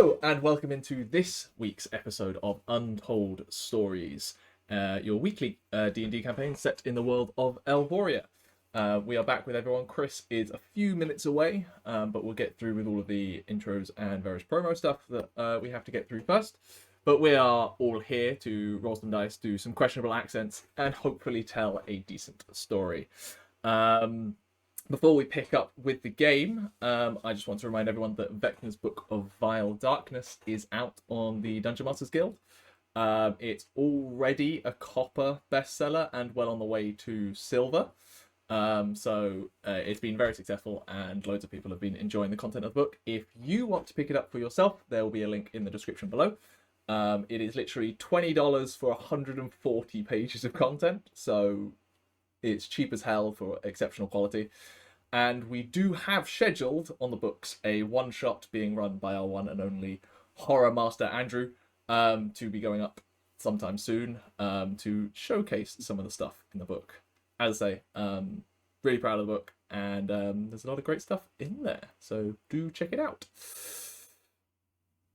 Hello and welcome into this week's episode of Untold Stories, your weekly D&D campaign set in the world of Elvoria. We are back with everyone. Chris is a few minutes away, but we'll get through with all of the intros and various promo stuff that we have to get through first. But we are all here to roll some dice, do some questionable accents, and hopefully tell a decent story. Before we pick up with the game, I just want to remind everyone that Vecna's Book of Vile Darkness is out on the Dungeon Masters Guild. It's already a copper bestseller and well on the way to silver. So it's been very successful and loads of people have been enjoying the content of the book. If you want to pick it up for yourself, there will be a link in the description below. It is literally $20 for 140 pages of content, so it's cheap as hell for exceptional quality. And we do have scheduled on the books a one-shot being run by our one and only horror master Andrew to be going up sometime soon to showcase some of the stuff in the book. As I say, really proud of the book, and there's a lot of great stuff in there, so do check it out.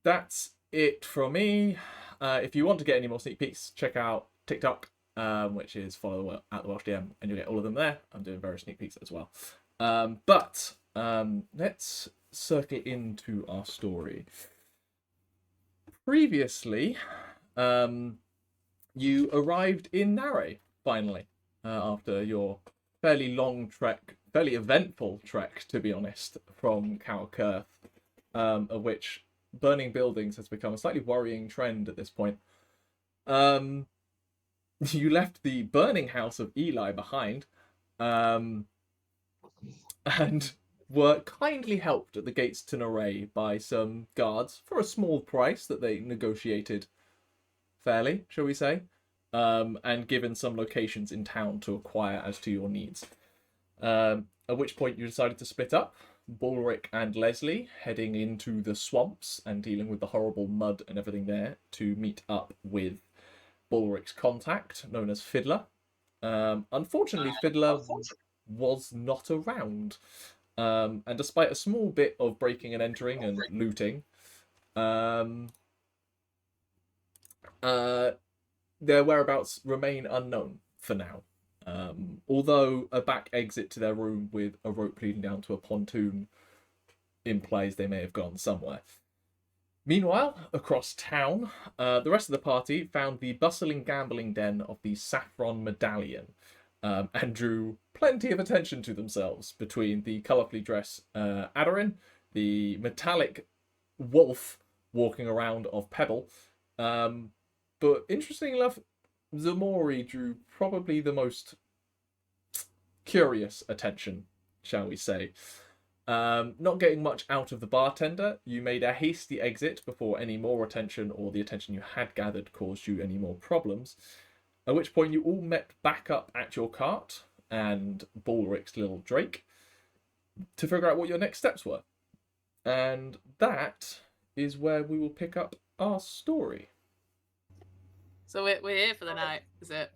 That's it from me. If you want to get any more sneak peeks, check out TikTok, which is follow at the Welsh DM, and you'll get all of them there. I'm doing various sneak peeks as well. But let's circle into our story. Previously, you arrived in Naray, finally, after your fairly long trek, fairly eventful trek, to be honest, from Cowcurth, of which burning buildings has become a slightly worrying trend at this point. You left the burning house of Eli behind, and were kindly helped at the gates to Naray by some guards for a small price that they negotiated fairly, shall we say, and given some locations in town to acquire as to your needs. At which point you decided to split up, Balrick and Lesley heading into the swamps and dealing with the horrible mud and everything there to meet up with Balrick's contact, known as Fiddler. Unfortunately, Fiddler was not around. And despite a small bit of breaking and entering and looting, their whereabouts remain unknown for now. Although a back exit to their room with a rope leading down to a pontoon implies they may have gone somewhere. Meanwhile, across town, the rest of the party found the bustling gambling den of the Saffron Medallion, and drew plenty of attention to themselves between the colourfully dressed Aderyn, the metallic wolf walking around of Pebble. But interestingly enough, Ximori drew probably the most curious attention, shall we say. Not getting much out of the bartender, you made a hasty exit before any more attention or the attention you had gathered caused you any more problems. At which point you all met back up at your cart and Balrick's little Drake to figure out what your next steps were. And that is where we will pick up our story. So we're here for the night, is it?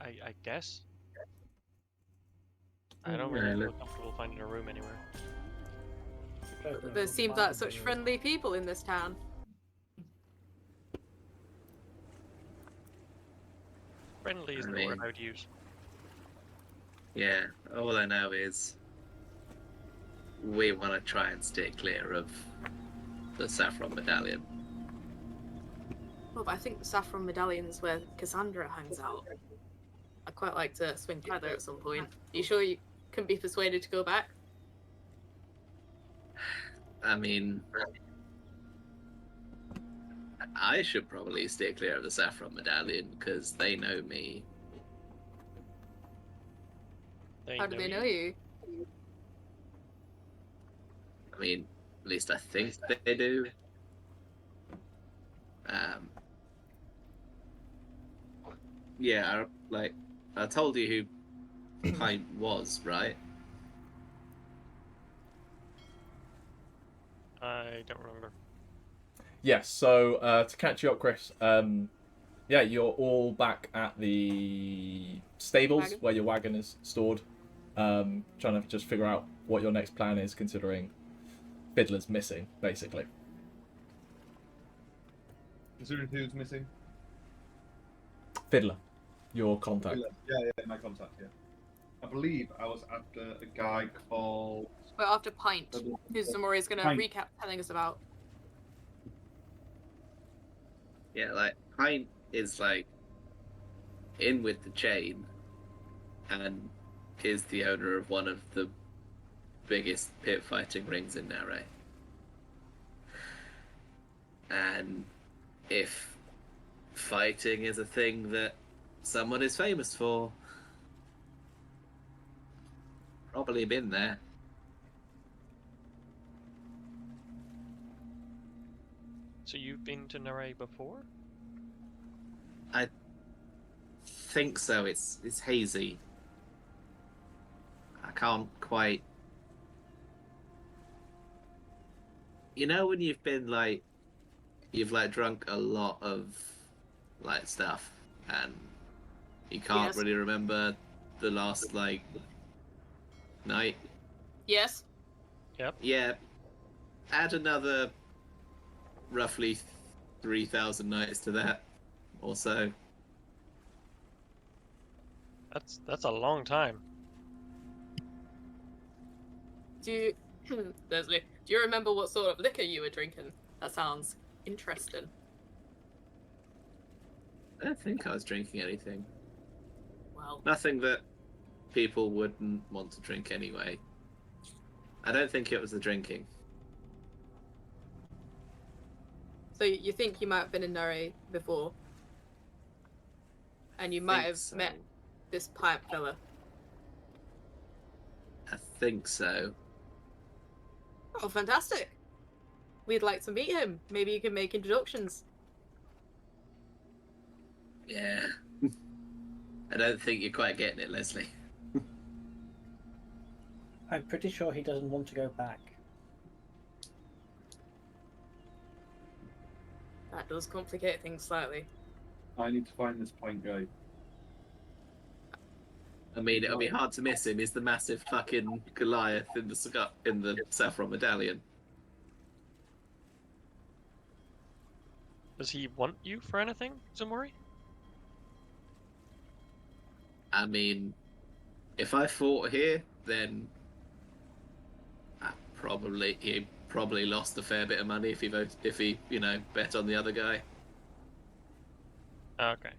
I guess. I don't really feel comfortable finding a room anywhere. There seemed like such friendly people in this town. Friendly isn't the word I would use. Yeah, all I know is we want to try and stay clear of the Saffron Medallion. Well, but I think the Saffron Medallion is where Cassandra hangs out. I'd quite like to swing by there at some point. Are you sure you can be persuaded to go back? I mean, I should probably stay clear of the Saffron Medallion because they know me. How do they know you? I mean, at least I think they do. Yeah, I told you who Pint was, right? I don't remember. Yes, so to catch you up, Chris, yeah, you're all back at the stables where your wagon is stored, trying to just figure out what your next plan is, considering Fiddler's missing, basically. Considering who's missing? Fiddler, your contact. Yeah, my contact, yeah. I believe I was after a guy called... We're after Pint, who Ximori is going to Pint. recap telling us about. Yeah, like, Pint is, like, in with the chain and is the owner of one of the biggest pit fighting rings in Naray. And if fighting is a thing that someone is famous for, probably been there. So you've been to Naray before? I think so. It's hazy. I can't quite. You know when you've been like, you've like drunk a lot of like stuff, and you can't Yes. really remember the last like night. Yes. Yeah, add another roughly 3,000 nights to that, or so. That's a long time. Do you, Lesley, do you remember what sort of liquor you were drinking? That sounds interesting. I don't think I was drinking anything. Well, Nothing that people wouldn't want to drink anyway. I don't think it was the drinking. so you think you might have been in Naray before? And you might Think have so. met this pipe fella. I think so. Oh, fantastic. We'd like to meet him. Maybe you can make introductions. Yeah. I don't think you're quite getting it, Lesley. I'm pretty sure he doesn't want to go back. That does complicate things slightly. I need to find this Pint guy. I mean, it'll be hard to miss him. He's the massive fucking Goliath in the saffron medallion. Does he want you for anything, Ximori? I mean, if I fought here, then he probably lost a fair bit of money if he bet on the other guy. Okay.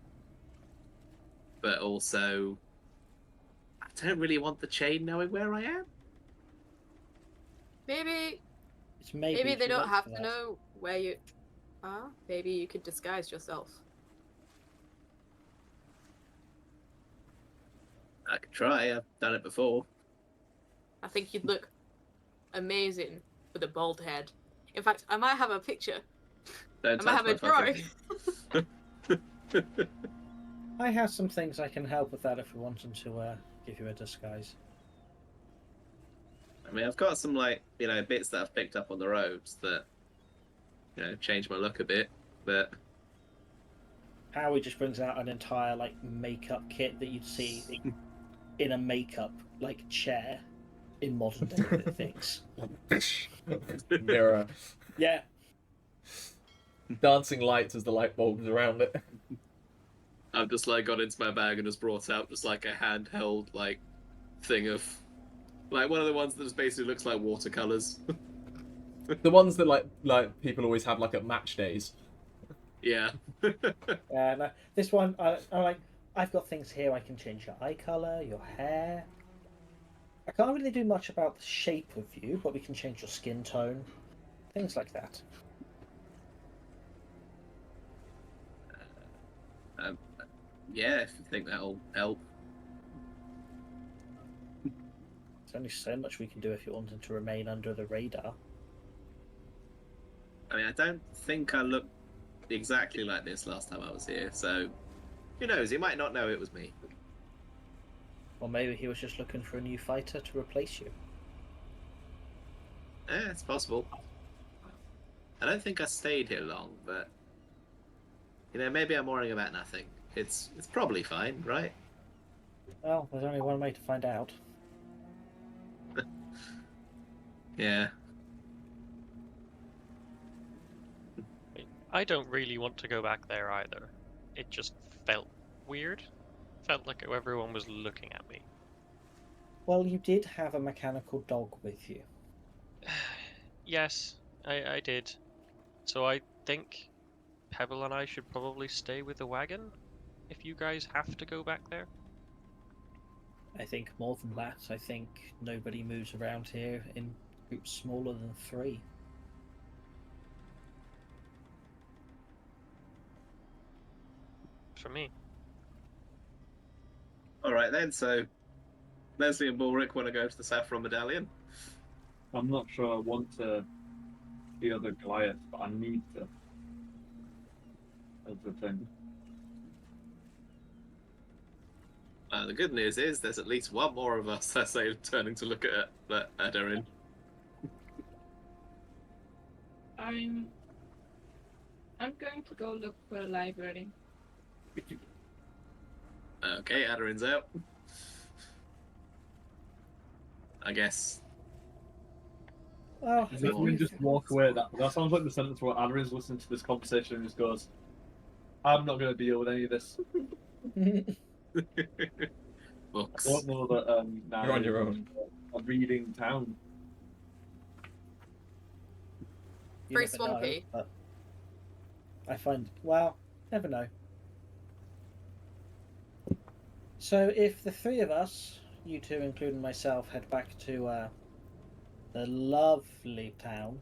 But also, I don't really want the chain knowing where I am. Maybe It's maybe they too don't late have for to that. know where you are. Maybe you could disguise yourself. I could try. I've done it before. I think you'd look amazing with a bald head. In fact, I might have a picture. Don't I might have a touch my drawing. I have some things I can help with that if we wanted to give you a disguise. I mean, I've got some bits that I've picked up on the roads that change my look a bit, but Howie just brings out an entire makeup kit that you'd see in a makeup chair in modern day things. Mirror. Yeah, Dancing lights as the light bulbs around it. I've just got into my bag and just brought out just a handheld thing of one of the ones that just basically looks like watercolors. The ones that like people always have at match days. Yeah. no, this one I've got things here. I can change your eye color, your hair. I can't really do much about the shape of you, but we can change your skin tone, things like that. Yeah, if you think that'll help. There's only so much we can do if you wanted to remain under the radar. I mean, I don't think I looked exactly like this last time I was here, so who knows? He might not know it was me. Or maybe he was just looking for a new fighter to replace you. Yeah, it's possible. I don't think I stayed here long, but maybe I'm worrying about nothing. It's probably fine, right? Well, there's only one way to find out. Yeah. I don't really want to go back there either. It just felt weird. Felt like everyone was looking at me. Well, you did have a mechanical dog with you. Yes, I did. So I think Pebble and I should probably stay with the wagon if you guys have to go back there. I think more than that, I think nobody moves around here in groups smaller than 3. For me. All right then. So Lesley and Balrick want to go to the Saffron Medallion. I'm not sure I want to hear the Goliath, but I need to. That's the thing. The good news is there's at least one more of us, I say, turning to look at Aderyn. I'm going to go look for a library. Okay, Aderyn's out. I guess. Well, Does everyone just walk away? That sounds like the sentence where Aderyn's listening to this conversation and just goes, I'm not going to deal with any of this. Books. I don't know that You're on your own. A reading town. you Very never know, swampy. but I find, well, never know. So if the 3 of us, you two including myself, head back to the lovely town.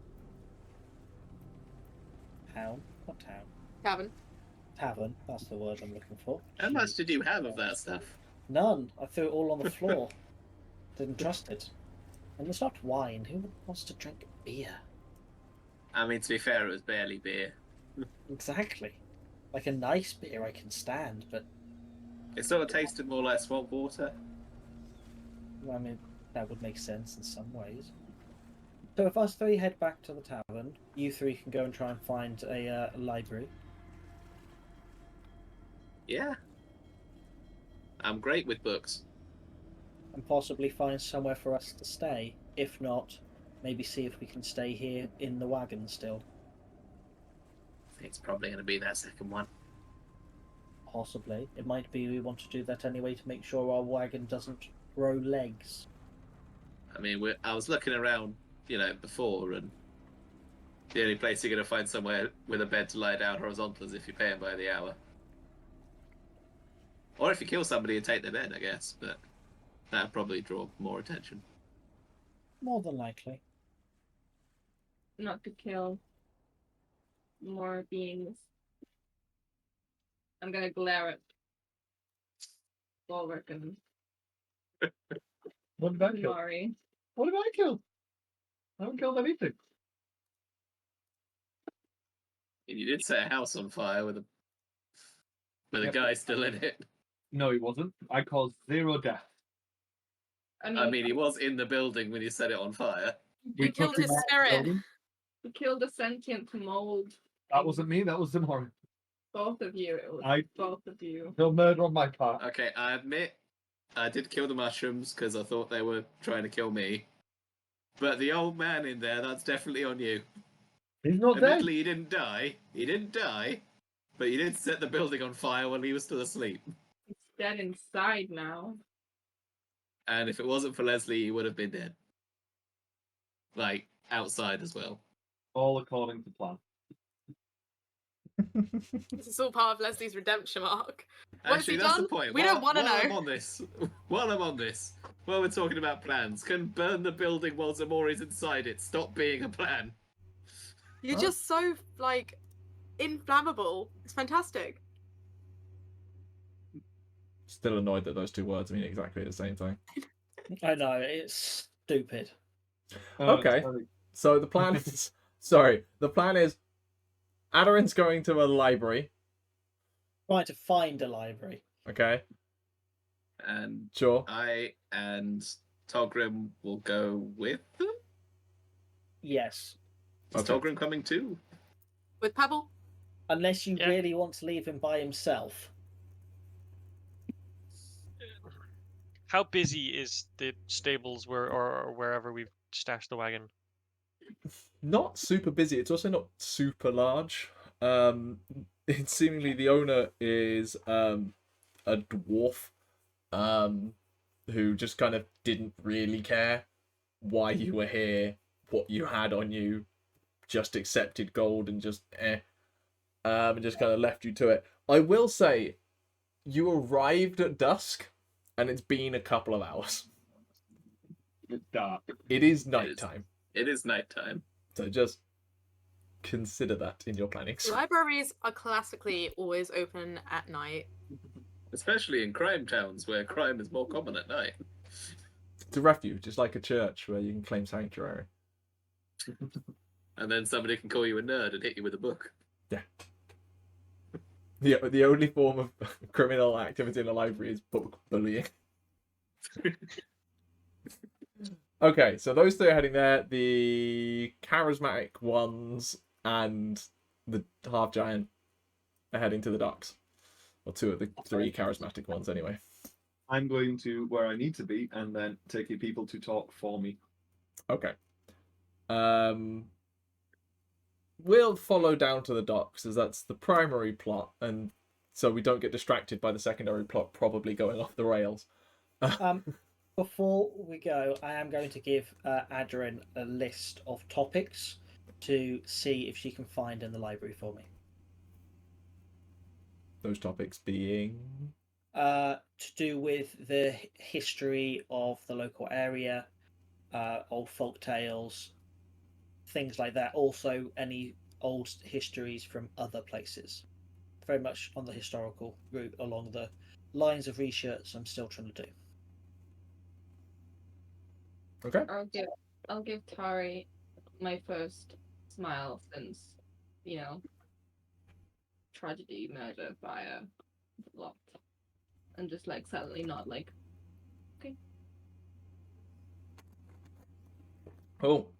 What town? Tavern. Tavern, that's the word I'm looking for. How much did you have of that stuff? None. I threw it all on the floor. Didn't trust it. And it's not wine. Who wants to drink beer? I mean, to be fair, it was barely beer. Exactly. Like a nice beer I can stand, but It sort of tasted more like swamp water. I mean, that would make sense in some ways. So if us 3 head back to the tavern, you 3 can go and try and find a library. Yeah. I'm great with books. And possibly find somewhere for us to stay. If not, maybe see if we can stay here in the wagon still. I think it's probably going to be that second one. Possibly. It might be we want to do that anyway to make sure our wagon doesn't grow legs. I mean, I was looking around, before, and the only place you're going to find somewhere with a bed to lie down horizontal is if you're paying by the hour. Or if you kill somebody and take their bed, I guess, but that'd probably draw more attention. More than likely. Not to kill more beings. I'm gonna glare at Balrick and What did I kill? Mari. What did I kill? I haven't killed anything. And you did set a house on fire with a guy still in it. No, he wasn't. I caused 0 death. I mean, he was in the building when you set it on fire. You killed his spirit. You killed a sentient mold. That wasn't me, that was Ximori. Both of you. It was I- both of you. No murder on my part. Okay, I admit I did kill the mushrooms because I thought they were trying to kill me. But the old man in there, that's definitely on you. He's not dead. Admittedly, he didn't die. He didn't die. But you did set the building on fire while he was still asleep. He's dead inside now. And if it wasn't for Lesley, he would have been dead. Like, outside as well. All according to plan. This is all part of Leslie's redemption arc. What has Actually, he that's done? the point. We don't want to While I'm know. on this, while we're talking about plans, can burn the building while Ximori's inside it stop being a plan? You're just so, inflammable. It's fantastic. Still annoyed that those 2 words mean exactly the same thing. I know, it's stupid. Okay. Sorry. So the plan is... Sorry. The plan is Aderyn's going to a library. Trying to find a library. Okay. And Sure. I and Togrim will go with them? Yes. Is Okay. Togrim coming too? With Pebble? Unless you Yeah. really want to leave him by himself. How busy is the stables or wherever we've stashed the wagon? Not super busy. It's also not super large. It's seemingly the owner is a dwarf who just kind of didn't really care why you were here, what you had on you, just accepted gold and just and just kind of left you to it. I will say, you arrived at dusk, and it's been a couple of hours. It's dark. It is nighttime. It is nighttime. So just consider that in your planning. Libraries are classically always open at night. Especially in crime towns where crime is more common at night. It's a refuge, just like a church where you can claim sanctuary. And then somebody can call you a nerd and hit you with a book. Yeah. The only form of criminal activity in a library is book bullying. Okay, so those three are heading there. The charismatic ones and the half giant are heading to the docks. Or two of the three charismatic ones, anyway. I'm going to where I need to be and then taking people to talk for me. Okay. We'll follow down to the docks, as that's the primary plot, and so we don't get distracted by the secondary plot probably going off the rails. Before we go, I am going to give Aderyn a list of topics to see if she can find in the library for me. Those topics being... To do with the history of the local area, old folk tales, things like that. Also, any old histories from other places. Very much on the historical route along the lines of research I'm still trying to do. Okay. I'll give Tauri my first smile since, you know, tragedy, murder, fire, lot. And just like suddenly not like, okay. Cool.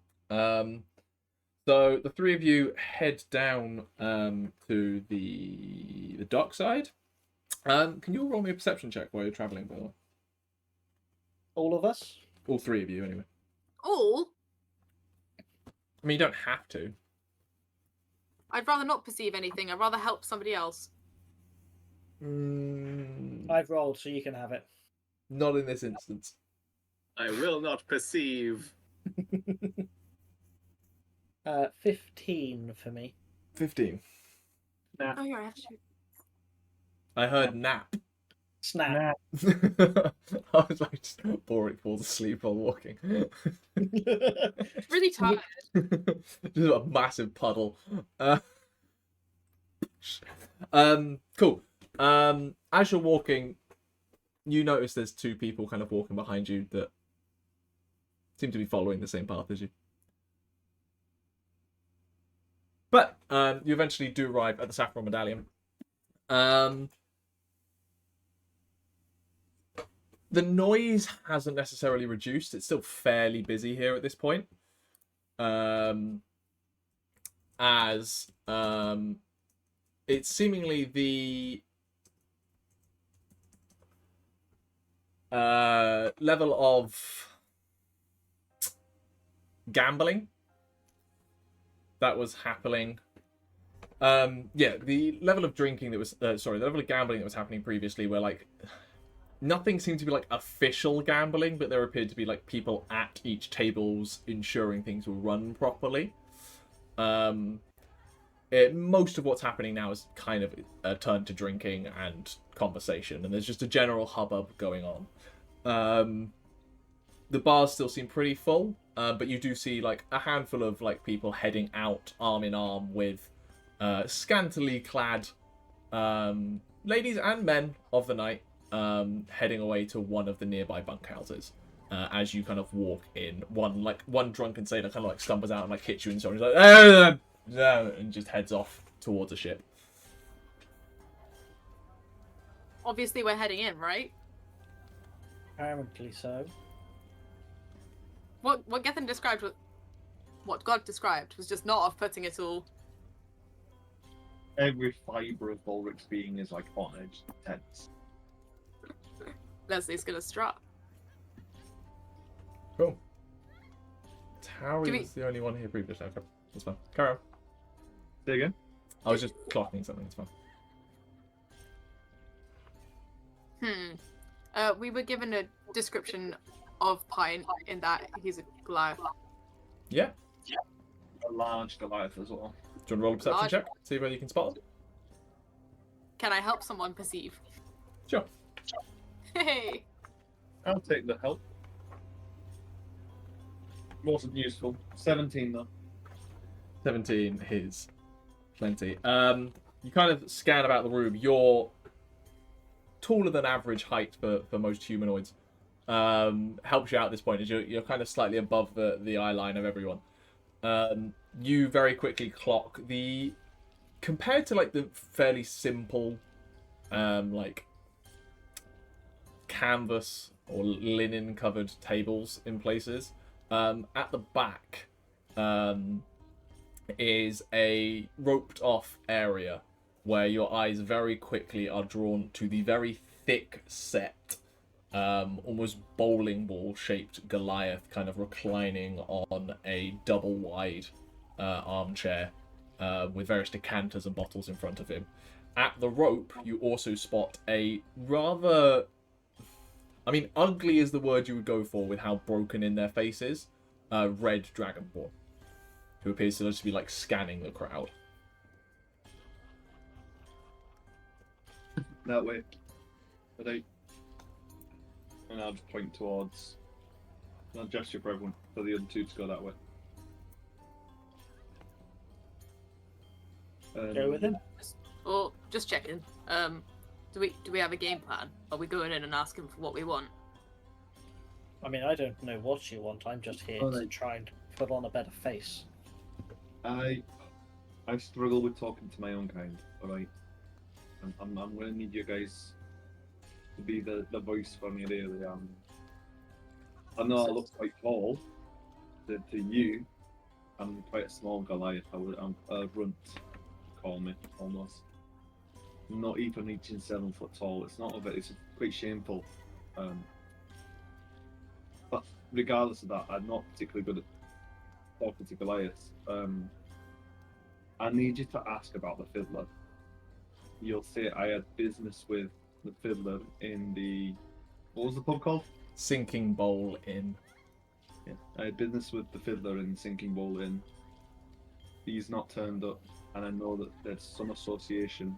So the three of you head down to the dock side. Can you all roll me a perception check while you're traveling, by the way? All of us? All three of you, anyway. All? I mean, you don't have to. I'd rather not perceive anything. I'd rather help somebody else. I've rolled, so you can have it. Not in this instance. I will not perceive. 15 for me. 15. Nah. Oh, yeah, I have to. I heard nap. Snap. I was like, just Balrick falls asleep while walking. Really tired. Just a massive puddle. Cool. As you're walking, you notice there's two people kind of walking behind you that seem to be following the same path as you. But you eventually do arrive at the Saffron Medallion. The noise hasn't necessarily reduced. It's still fairly busy here at this point. As it's seemingly the level of gambling that was happening. The level of drinking that was the level of gambling that was happening previously, where like nothing seemed to be like official gambling, but there appeared to be like people at each tables ensuring things were run properly. Most of what's happening now is kind of turned to drinking and conversation, and there's just a general hubbub going on. The bars still seem pretty full, but you do see like a handful of like people heading out arm in arm with scantily clad ladies and men of the night, heading away to one of the nearby bunkhouses. As you kind of walk in, one drunken sailor kind of like stumbles out and like hits you and so on. He's like, and just heads off towards a ship. Obviously, we're heading in, right? Apparently so. What Gethin described, what God described, was just not off-putting at all. Every fibre of Balrick's being is like on edge, tense. Lesley's gonna strut. Cool. Tauri was the only one here previously. Okay, that's fine. Carry on. Say again? I was just clocking something. It's fine. We were given a description of Pint in that he's a Goliath. Yeah. A large Goliath as well. Do you want to roll a perception Large. check? See whether you can spot them? Can I help someone perceive? Sure. Hey. I'll take the help. Wasn't useful. 17 though. 17 is plenty. You kind of scan about the room. You're taller than average height for most humanoids. Helps you out at this point as you're kind of slightly above the eye line of everyone. You very quickly clock compared to like the fairly simple like canvas or linen covered tables in places, at the back is a roped off area where your eyes very quickly are drawn to the very thick set, almost bowling ball shaped Goliath kind of reclining on a double wide armchair with various decanters and bottles in front of him. At the rope, you also spot a rather, I mean, ugly is the word you would go for with how broken in their face is, red dragonborn, who appears to just be like scanning the crowd. That way. But and I'll just point towards. I'll gesture for everyone, for the other two to go that way. Go with him. Oh, just checking. Do we have a game plan? Are we going in and asking for what we want? I mean, I don't know what you want. I'm just here to try and put on a better face. I struggle with talking to my own kind. All right. I'm going to need you guys to be the voice for me, really. I know I look quite tall to you. I'm quite a small Goliath. I'm a runt, call me, almost. I'm not even reaching 7 foot tall. It's not a bit, it's quite shameful. But regardless of that, I'm not particularly good at talking to Goliaths. I need you to ask about the Fiddler. You'll say I had business with the Fiddler in the... What was the pub called? Sinking Bowl Inn. Yeah, I had business with the Fiddler in Sinking Bowl Inn. He's not turned up, and I know that there's some association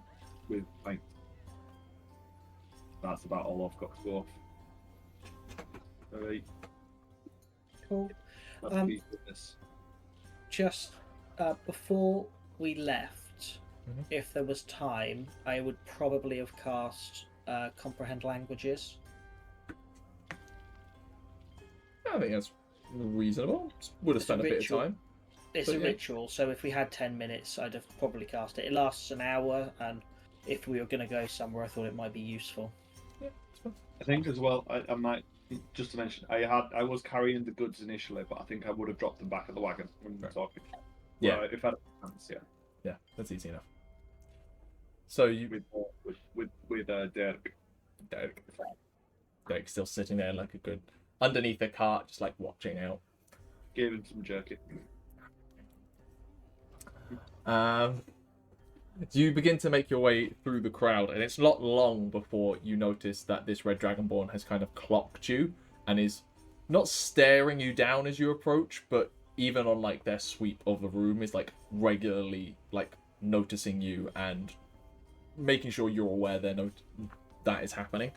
with Pint. That's about all I've got to go off. Alright. Cool. That's the business. Just before we left, Mhm. if there was time, I would probably have cast Comprehend Languages. I think that's reasonable. Would have It's a spent a bit of ritual. time. It's But a yeah. ritual, so if we had 10 minutes, I'd have probably cast it. It lasts an hour, and if we were going to go somewhere, I thought it might be useful. Yeah, it's fine. I think as well, I might, just to mention, I was carrying the goods initially, but I think I would have dropped them back at the wagon when we were Right. talking. Yeah. Well, if I had a chance, yeah. Yeah, that's easy enough. So you, With Derek. Derek's still sitting there like a good underneath the cart, just like watching out. Gave him some jerky. You begin to make your way through the crowd, and it's not long before you notice that this red dragonborn has kind of clocked you and is not staring you down as you approach, but even on like their sweep of the room is like regularly like noticing you and making sure you're aware that is happening.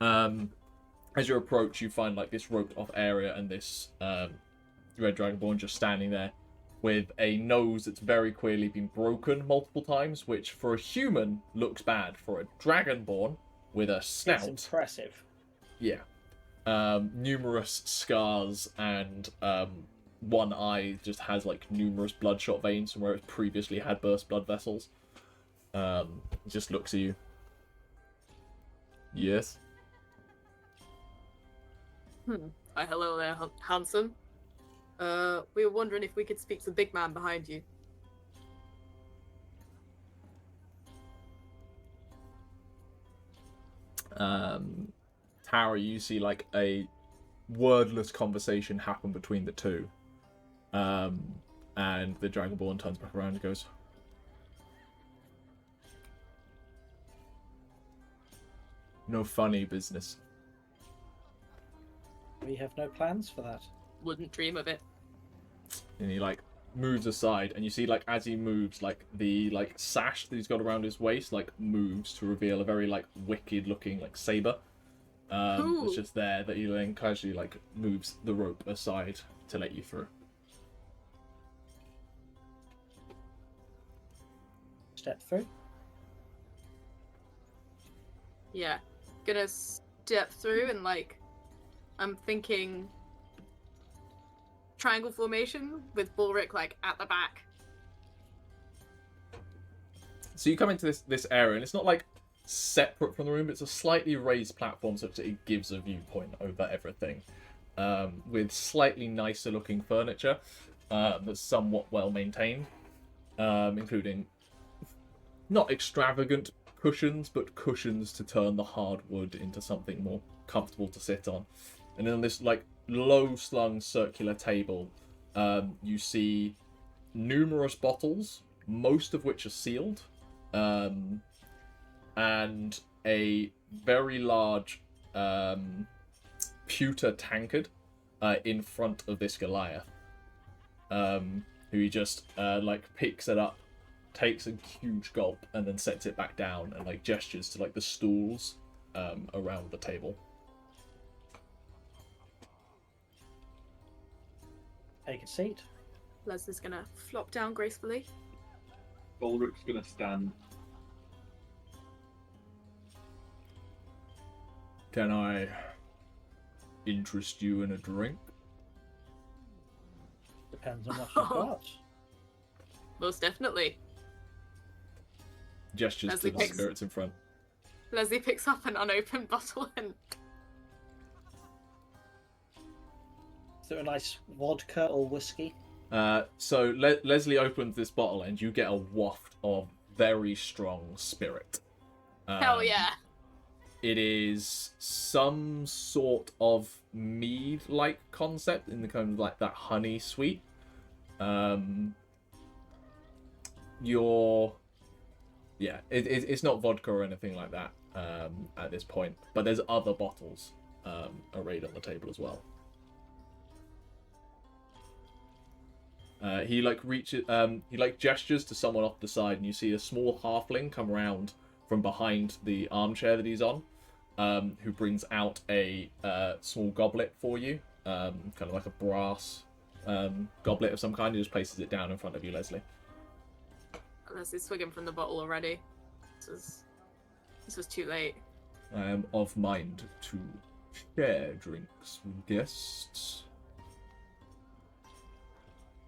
As you approach, you find like this roped off area and this red dragonborn just standing there with a nose that's very clearly been broken multiple times, which for a human looks bad. For a dragonborn with a snout, It's impressive. yeah, numerous scars, and one eye just has like numerous bloodshot veins from where it previously had burst blood vessels. It just looks at you. Yes. Hi, hello there, handsome. We were wondering if we could speak to the big man behind you. Tauri, you see like a wordless conversation happen between the two. And the Dragonborn turns back around and goes, No funny business. We have no plans for that. Wouldn't dream of it. And he like moves aside, and you see like as he moves, like the like sash that he's got around his waist like moves to reveal a very like wicked looking like saber. It's just there that he then casually like moves the rope aside to let you through. Step through. Yeah. Gonna step through and like I'm thinking triangle formation with Balrick like at the back. So you come into this area, and it's not like separate from the room, but it's a slightly raised platform such that it gives a viewpoint over everything, with slightly nicer looking furniture that's somewhat well maintained, including not extravagant cushions, but cushions to turn the hardwood into something more comfortable to sit on. And then on this like low slung circular table, you see numerous bottles, most of which are sealed, and a very large pewter tankard in front of this Goliath, who he just like picks it up, takes a huge gulp, and then sets it back down and like gestures to like the stools around the table. Take a seat. Leslie's gonna flop down gracefully. Balrick's gonna stand. Can I interest you in a drink? Depends on what you've got. Most definitely. Gestures Lesley to the picks- spirits in front. Lesley picks up an unopened bottle and Is there a nice vodka or whiskey? So Lesley opens this bottle, and you get a waft of very strong spirit. hell yeah. It is some sort of mead-like concept in the kind of like that honey sweet. It's not vodka or anything like that at this point, but there's other bottles arrayed on the table as well. He like reaches, he like gestures to someone off the side, and you see a small halfling come around from behind the armchair that he's on, who brings out a small goblet for you, kind of like a brass goblet of some kind. He just places it down in front of you, Lesley. Leslie's swigging from the bottle already. This was too late. I am of mind to share drinks with guests.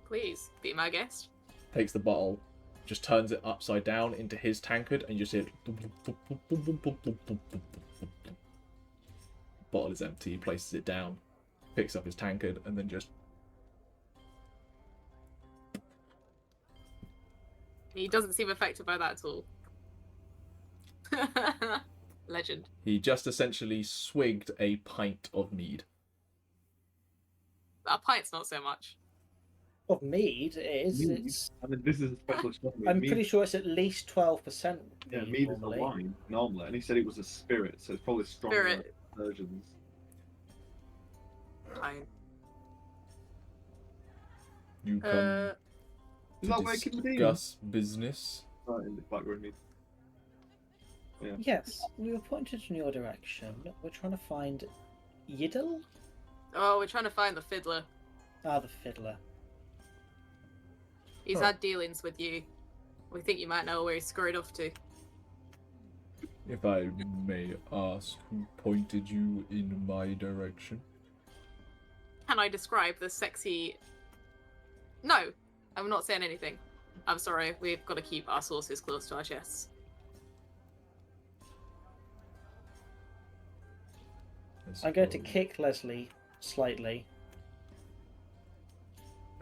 Please, be my guest. Takes the bottle, just turns it upside down into his tankard, and you see it. Bottle is empty. He places it down, picks up his tankard, and then just. He doesn't seem affected by that at all. Legend. He just essentially swigged a pint of mead. A pint's not so much. Of mead, it is. Mead? It's, I mean, this is a special stuff. I'm pretty sure it's at least 12%. Yeah, mead mead is a normally. wine normally, and he said it was a spirit, so it's probably stronger Spirit. versions. Pint. You come Is that to where King Medina? discuss business. Right, in the background mead. Yeah. Yes, we were pointed in your direction. We're trying to find Yiddle? Oh, we're trying to find the fiddler. Ah, the fiddler. He's Oh. had dealings with you. We think you might know where he's scurried off to. If I may ask, who pointed you in my direction? Can I describe the sexy... No, I'm not saying anything. I'm sorry, we've got to keep our sources close to our chests. I'm going to kick Lesley slightly.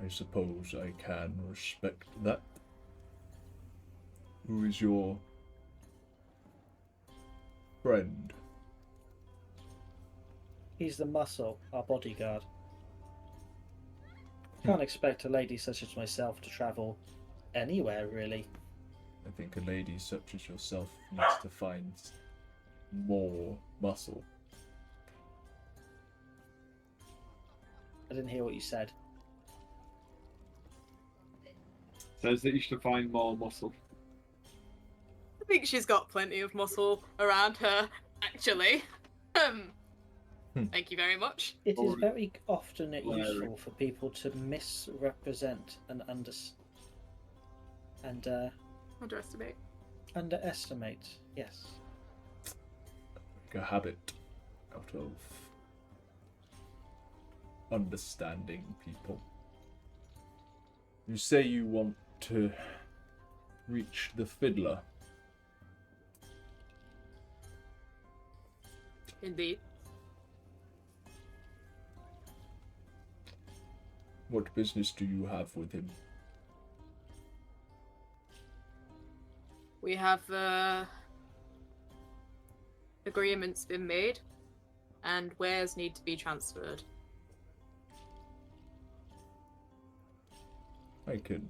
I suppose I can respect that. Who is your friend? He's the muscle, our bodyguard. Can't expect a lady such as myself to travel anywhere, really. I think a lady such as yourself needs to find more muscle. I didn't hear what you said. Says that you should find more muscle. I think she's got plenty of muscle around her, actually. Thank you very much. It is Or- very often Larry. useful for people to misrepresent and Underestimate. underestimate. Yes. Like a habit out of understanding people. You say you want to reach the Fiddler. Indeed. What business do you have with him? We have agreements been made, and wares need to be transferred. I can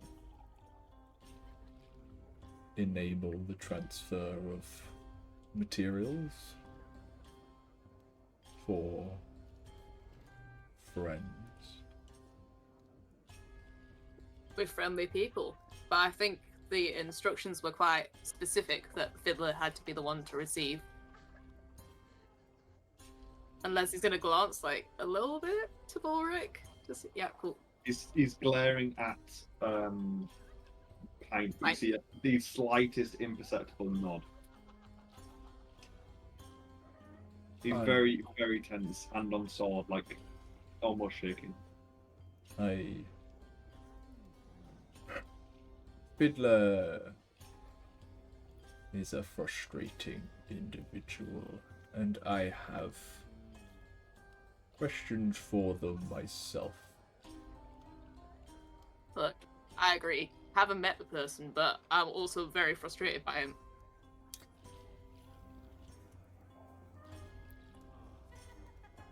enable the transfer of materials for friends. With friendly people. But I think the instructions were quite specific that Fiddler had to be the one to receive. Unless he's gonna glance like a little bit to Balrick. Just yeah, cool. He's glaring at Pint. You Pint. see the slightest imperceptible nod. He's very, very tense, hand on sword, like almost shaking. Fiddler is a frustrating individual, and I have questions for them myself. Look, I agree. Haven't met the person, but I'm also very frustrated by him.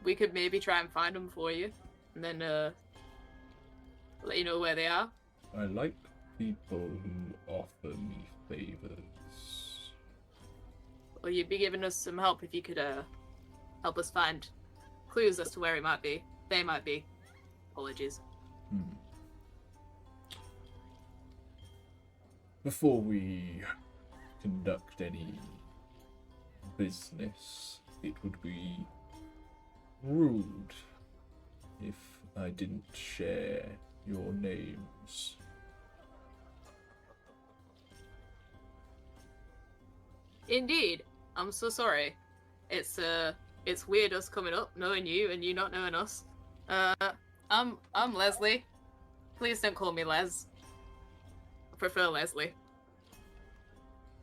We could maybe try and find them for you, and then let you know where they are. I like people who offer me favors. Well, you'd be giving us some help if you could help us find clues as to where he might be. They might be. Apologies. Before we conduct any business, it would be rude if I didn't share your names. Indeed. I'm so sorry. It's weird us coming up, knowing you and you not knowing us. I'm Lesley. Please don't call me Les. I prefer Lesley.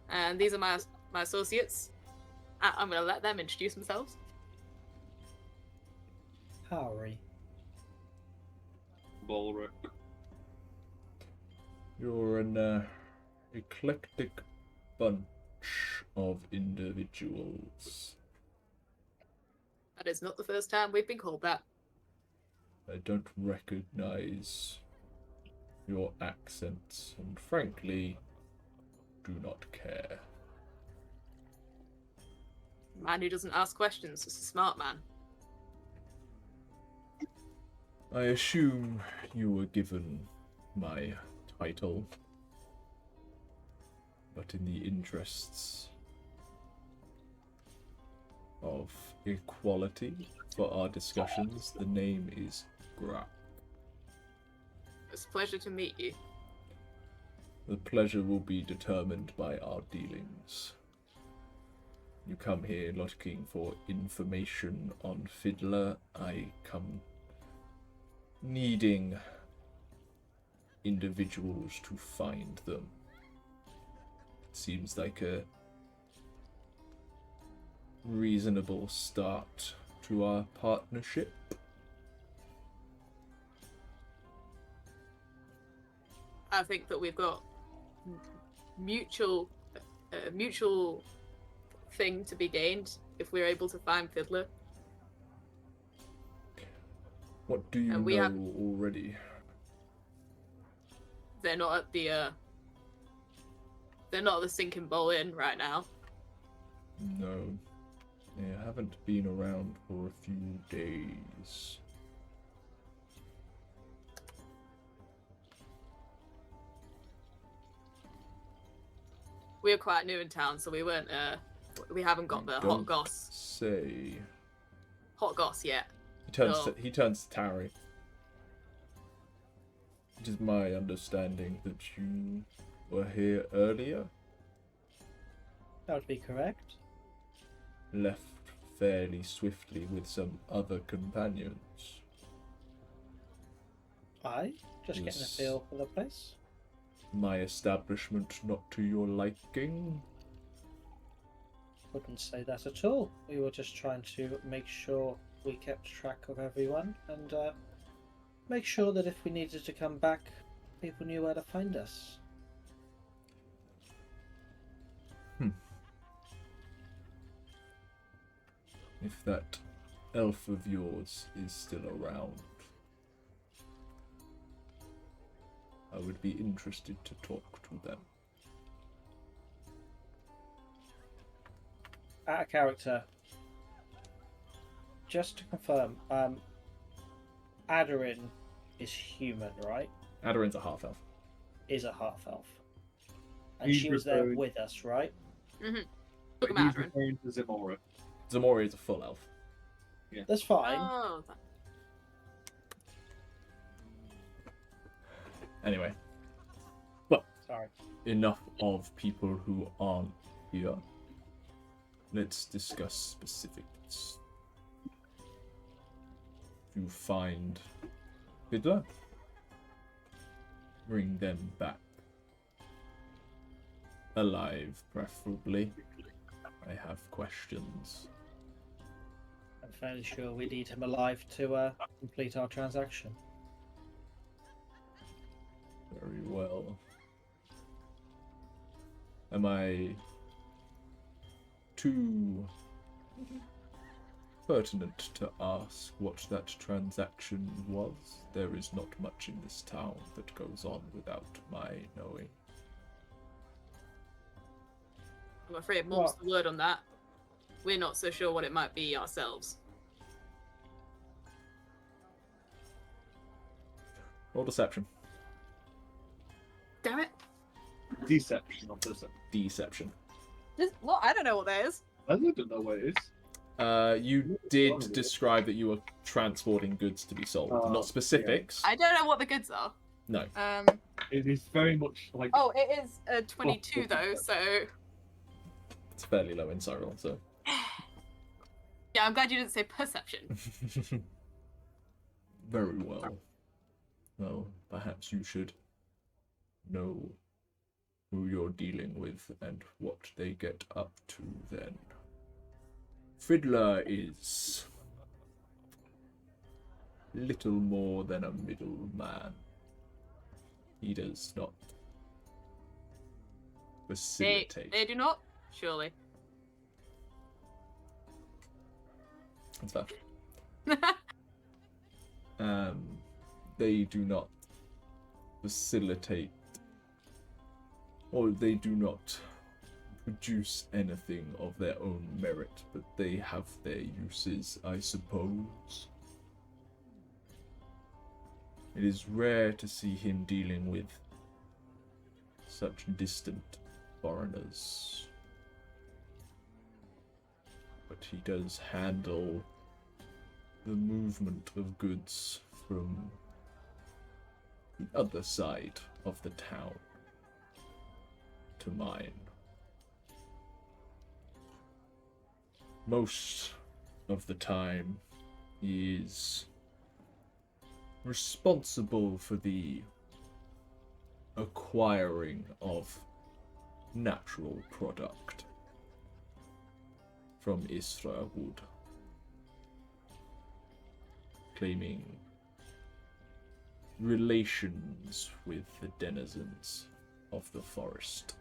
And these are my associates. I'm gonna let them introduce themselves. Tauri. Balrick. You're an eclectic bunch of individuals. That is not the first time we've been called that. I don't recognize your accents, and frankly, do not care. Man who doesn't ask questions is a smart man. I assume you were given my title, but in the interests of equality for our discussions, the name is Grap. It's a pleasure to meet you. The pleasure will be determined by our dealings. You come here looking for information on Fiddler. I come needing individuals to find them. It seems like a reasonable start to our partnership. I think that we've got mutual thing to be gained if we're able to find Fiddler. What do you And know we have- already? They're not at the Sinking Bowl Inn right now. No. They haven't been around for a few days. We're quite new in town, so we weren't. We haven't got the hot Don't goss. Say. Hot goss yet. He turns to Tauri. It is my understanding that you were here earlier. That would be correct. Left fairly swiftly with some other companions. Aye, just getting a Yes. feel for the place. My establishment not to your liking? Wouldn't say that at all. We were just trying to make sure we kept track of everyone and make sure that if we needed to come back, people knew where to find us. If that elf of yours is still around, I would be interested to talk to them. Out of character, just to confirm, Aderyn is human, right? Aderyn's a half elf. Is a half elf. And He's she was there referring- with us, right? Mm-hmm. But Look he's at Aderyn. referring to Ximori. Ximori is a full elf. That's fine. Oh, Anyway, Sorry. enough of people who aren't here. Let's discuss specifics. If you find Fiddler, bring them back. Alive, preferably. I have questions. I'm fairly sure we need him alive to complete our transaction. Very well. Am I too pertinent to ask what that transaction was? There is not much in this town that goes on without my knowing. I'm afraid Mom's the word on that. We're not so sure what it might be ourselves. Roll deception. Damn it! Deception of this. Deception. What? I don't know what that is. I don't know what it is. You did describe that you were transporting goods to be sold. Not specifics. I don't know what the goods are. No. It is very much like. Oh, it is a 22 though, so It's a fairly low insight roll, so. yeah, I'm glad you didn't say perception. Very well. Well, perhaps you should know who you're dealing with and what they get up to then. Fiddler is little more than a middleman. He does not facilitate. They do not, surely. That's fair. They do not facilitate, or they do not produce anything of their own merit, but they have their uses, I suppose. It is rare to see him dealing with such distant foreigners, but he does handle the movement of goods from the other side of the town to mine. Most of the time, he is responsible for the acquiring of natural product from Isra Wood, claiming relations with the denizens of the forest.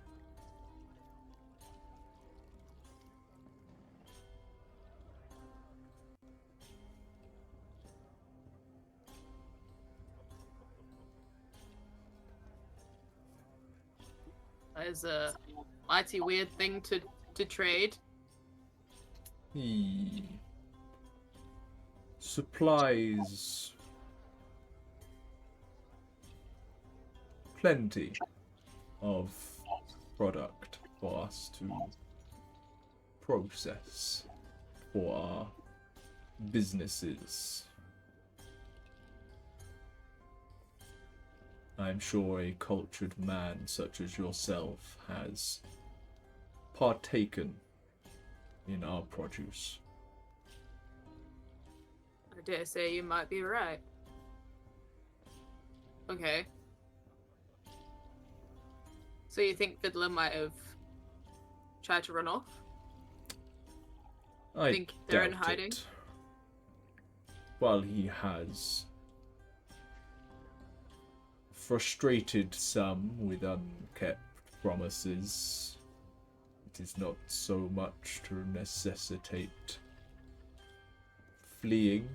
That is a mighty weird thing to trade. He supplies plenty of product for us to process for our businesses. I'm sure a cultured man such as yourself has partaken in our produce. I dare say you might be right. Okay. So you think Fiddler might have tried to run off? I Think they're in doubt hiding? it. While he has frustrated some with unkept promises, it is not so much to necessitate fleeing.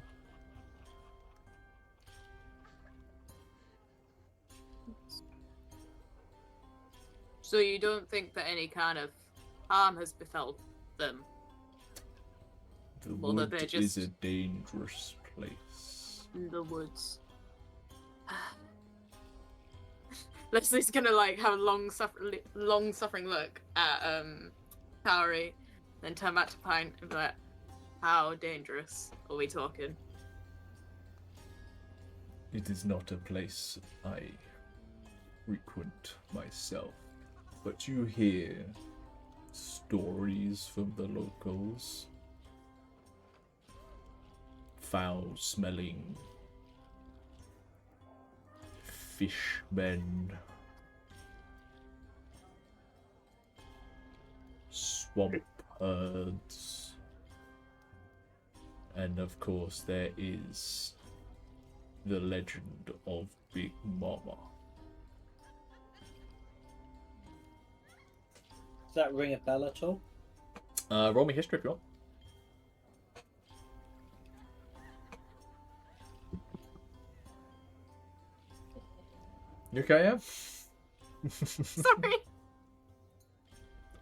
So you don't think that any kind of harm has befell them? The Well, that wood they're is just- a dangerous place. In the woods. Leslie's gonna like have a long suffering look at Tauri, then turn back to Pint and be like, "How dangerous are we talking?" It is not a place I frequent myself, but you hear stories from the locals. Foul-smelling fishmen, swamp herds, and of course there is the legend of Big Mama. Does that ring a bell at all? Roll me history if you want. You okay, yeah? Sorry.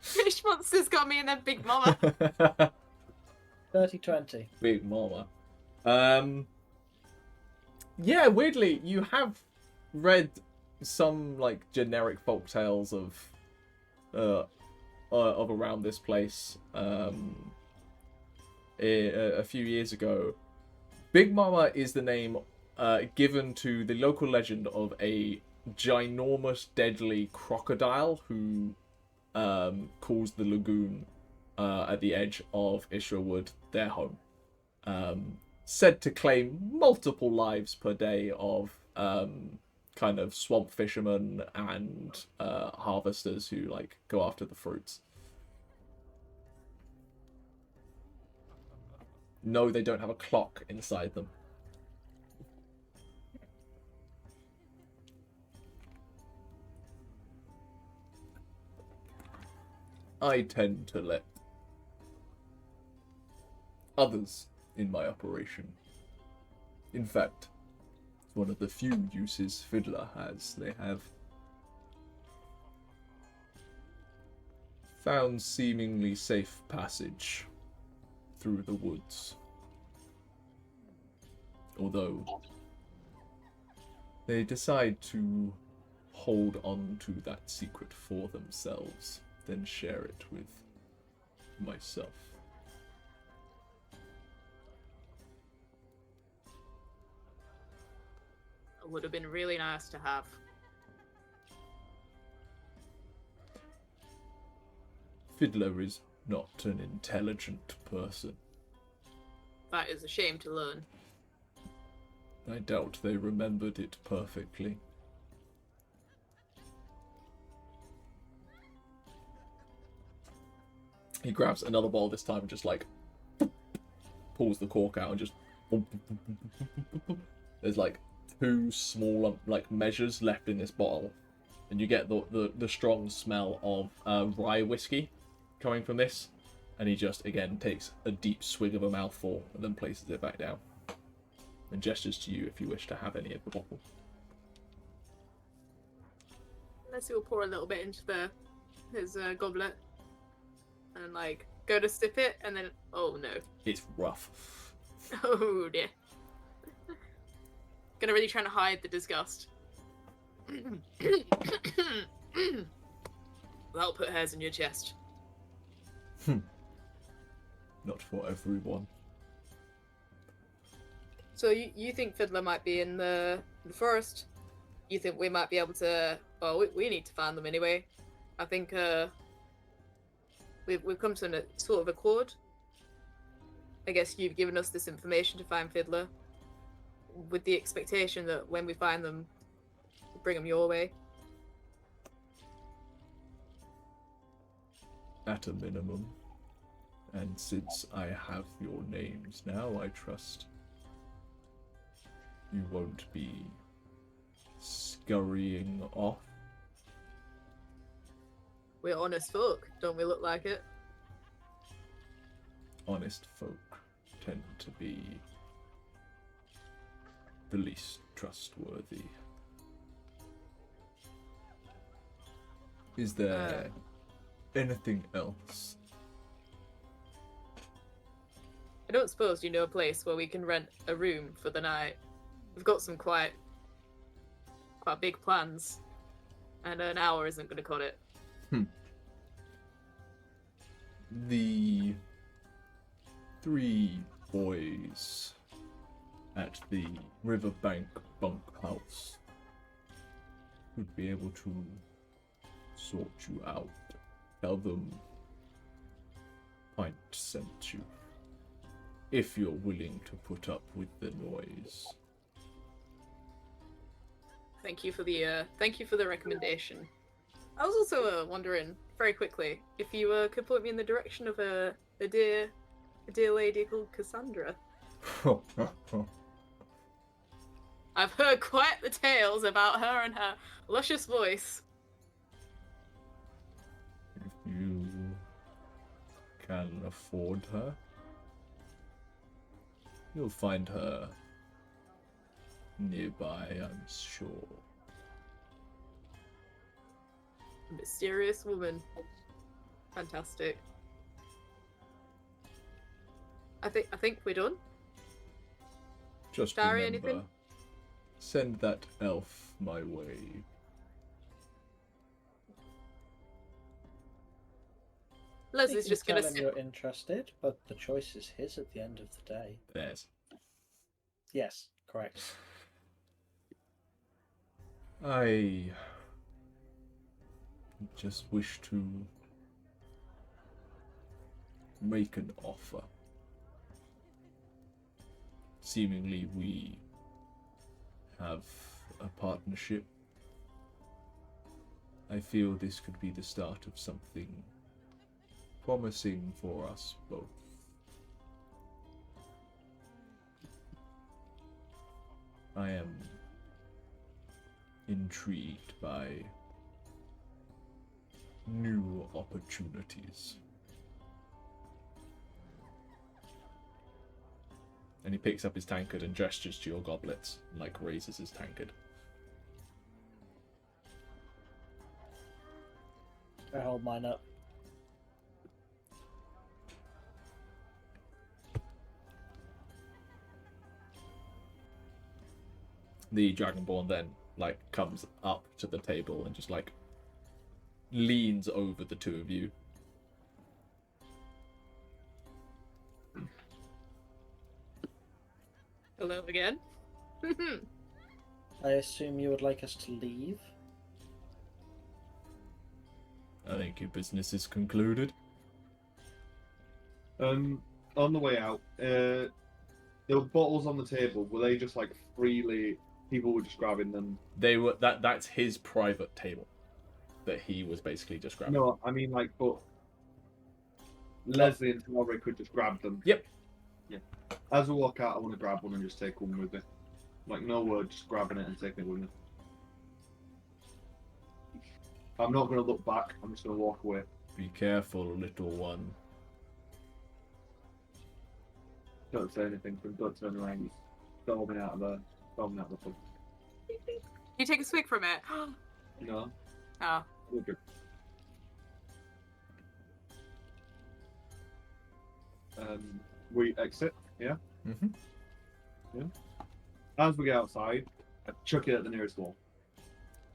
Fish monsters got me in their Big Mama. 30-20. Big Mama. Yeah, weirdly, you have read some like generic folk tales of around this place a few years ago. Big Mama is the name given to the local legend of a ginormous, deadly crocodile who calls the lagoon at the edge of Isherwood their home. Said to claim multiple lives per day of kind of swamp fishermen and harvesters who like go after the fruits. No, they don't have a clock inside them. I tend to let others in my operation. In fact, it's one of the few uses Fiddler has. They have found seemingly safe passage through the woods. Although they decide to hold on to that secret for themselves, then share it with myself. It would have been really nice to have. Fiddler is not an intelligent person. That is a shame to learn. I doubt they remembered it perfectly. He grabs another bottle this time and just like pulls the cork out and just there's like 2 small like measures left in this bottle, and you get the strong smell of rye whiskey coming from this, and he just again takes a deep swig of a mouthful and then places it back down and gestures to you if you wish to have any of the bottle. Lesley will pour a little bit into his goblet. and like go to sip it, and then oh no, It's rough. oh dear. Gonna really trying to hide the disgust. That'll put hairs in your chest. Not for everyone. So you think Fiddler might be in the forest? You think we might be able to? Well, we need to find them anyway. I think we've come to a sort of accord. I guess you've given us this information to find Fiddler, with the expectation that when we find them, we'll bring them your way. At a minimum. And since I have your names now, I trust you won't be scurrying off. We're honest folk, don't we look like it? Honest folk tend to be the least trustworthy. Is there anything else? I don't suppose you know a place where we can rent a room for the night. We've got some quite big plans, and an hour isn't going to cut it. The 3 boys at the riverbank bunkhouse would be able to sort you out. Tell them Pint sent you, if you're willing to put up with the noise. Thank you for the recommendation. I was also wondering very quickly if you could point me in the direction of a dear lady called Cassandra. I've heard quite the tales about her and her luscious voice. If you can afford her, you'll find her nearby, I'm sure. A mysterious woman. Fantastic. I think we're done. Just Tauri, remember, anything? send that elf my way. Leslie's You just can gonna tell him sit. you're interested, but the choice is his at the end of the day. There's. Yes, correct. I just wish to make an offer. Seemingly we have a partnership. I feel this could be the start of something promising for us both. I am intrigued by new opportunities. And he picks up his tankard and gestures to your goblets, and like raises his tankard. I hold mine up. The Dragonborn then like comes up to the table and just like leans over the two of you. Hello again. I assume you would like us to leave? I think your business is concluded. On the way out, there were bottles on the table. Were they just like freely? People were just grabbing them. They were that's his private table that he was basically just grabbing. No, I mean like, but Lesley and Tauri could just grab them. Yep. Yeah. As we walk out, I want to grab one and just take one with me. Like no word, just grabbing it and taking it with me. I'm not going to look back. I'm just going to walk away. Be careful, little one. Don't say anything. Don't turn around. Throw me out of the pub. You take a swig from it. No. Oh. We're good. we exit. Yeah. Mm-hmm. As we get outside, I chuck it at the nearest wall,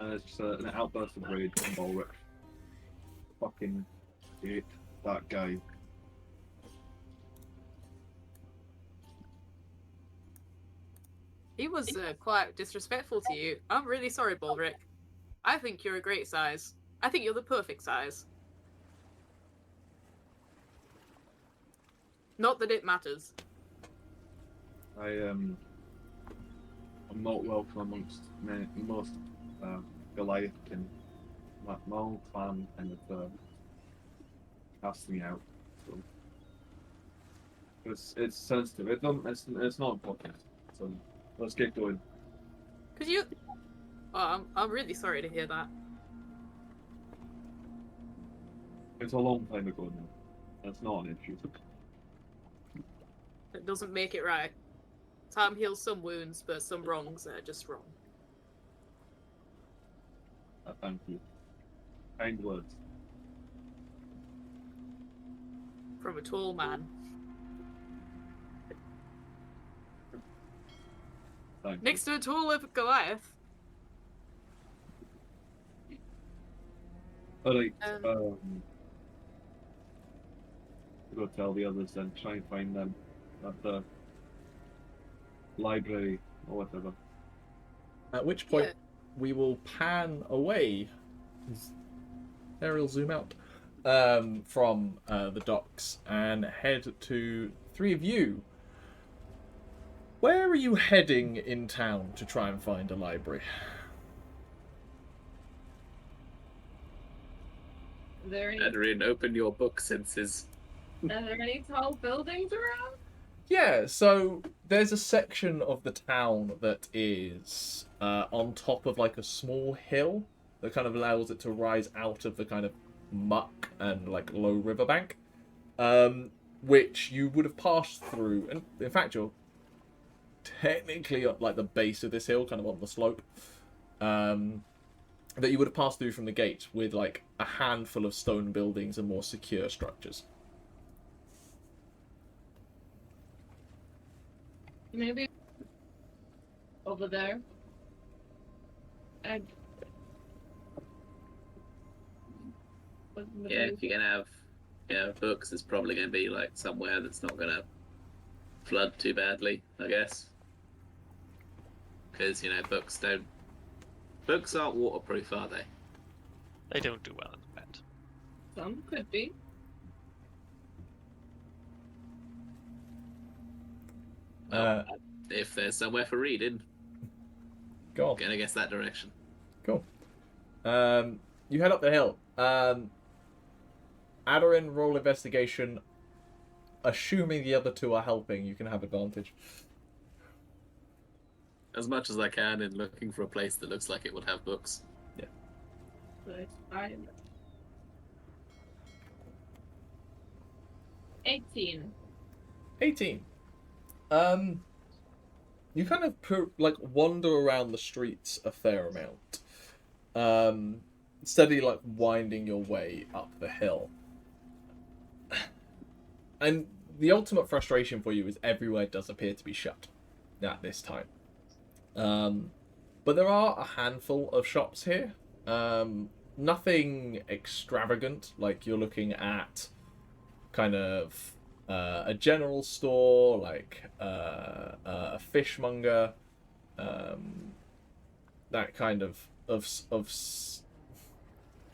and it's just an outburst of rage from Balrick. Fucking hate that guy. He was quite disrespectful to you. I'm really sorry, Balrick. I think you're a great size. I think you're the perfect size. Not that it matters. I'm not welcome amongst most Goliath and my own clan kind of cast me out. So it's sensitive. It's not important. So let's get going. Could you? Oh, I'm really sorry to hear that. It's a long time ago now. That's not an issue. That doesn't make it right. Time heals some wounds, but some wrongs are just wrong. Thank you. Kind words. From a tall man. Thank you. Next to a taller Goliath. Alright, go tell the others then, try and find them at the library or whatever. At which point Yeah. we will pan away. Aerial zoom out from the docks and head to three of you. Where are you heading in town to try and find a library? Are there any, Aderyn, open your book senses. are there any tall buildings around? Yeah, so there's a section of the town that is on top of like a small hill that kind of allows it to rise out of the kind of muck and like low riverbank, which you would have passed through. And in fact, you're technically at like the base of this hill, kind of on the slope, that you would have passed through from the gate with like a handful of stone buildings and more secure structures. Maybe over there. And Yeah, if you're gonna have books, it's probably gonna be like somewhere that's not gonna flood too badly, I guess. Because books aren't waterproof, are they? They don't do well in the wet. some could be. If there's somewhere for reading, Go on. gonna guess that direction. Cool. You head up the hill. Aderyn, roll investigation. Assuming the other two are helping, you can have advantage. As much as I can in looking for a place that looks like it would have books. But I'm 18. 18. You kind of wander around the streets a fair amount. Steadily winding your way up the hill. And the ultimate frustration for you is everywhere does appear to be shut at this time. But there are a handful of shops here. Nothing extravagant, like you're looking at kind of a general store, like a fishmonger, that kind of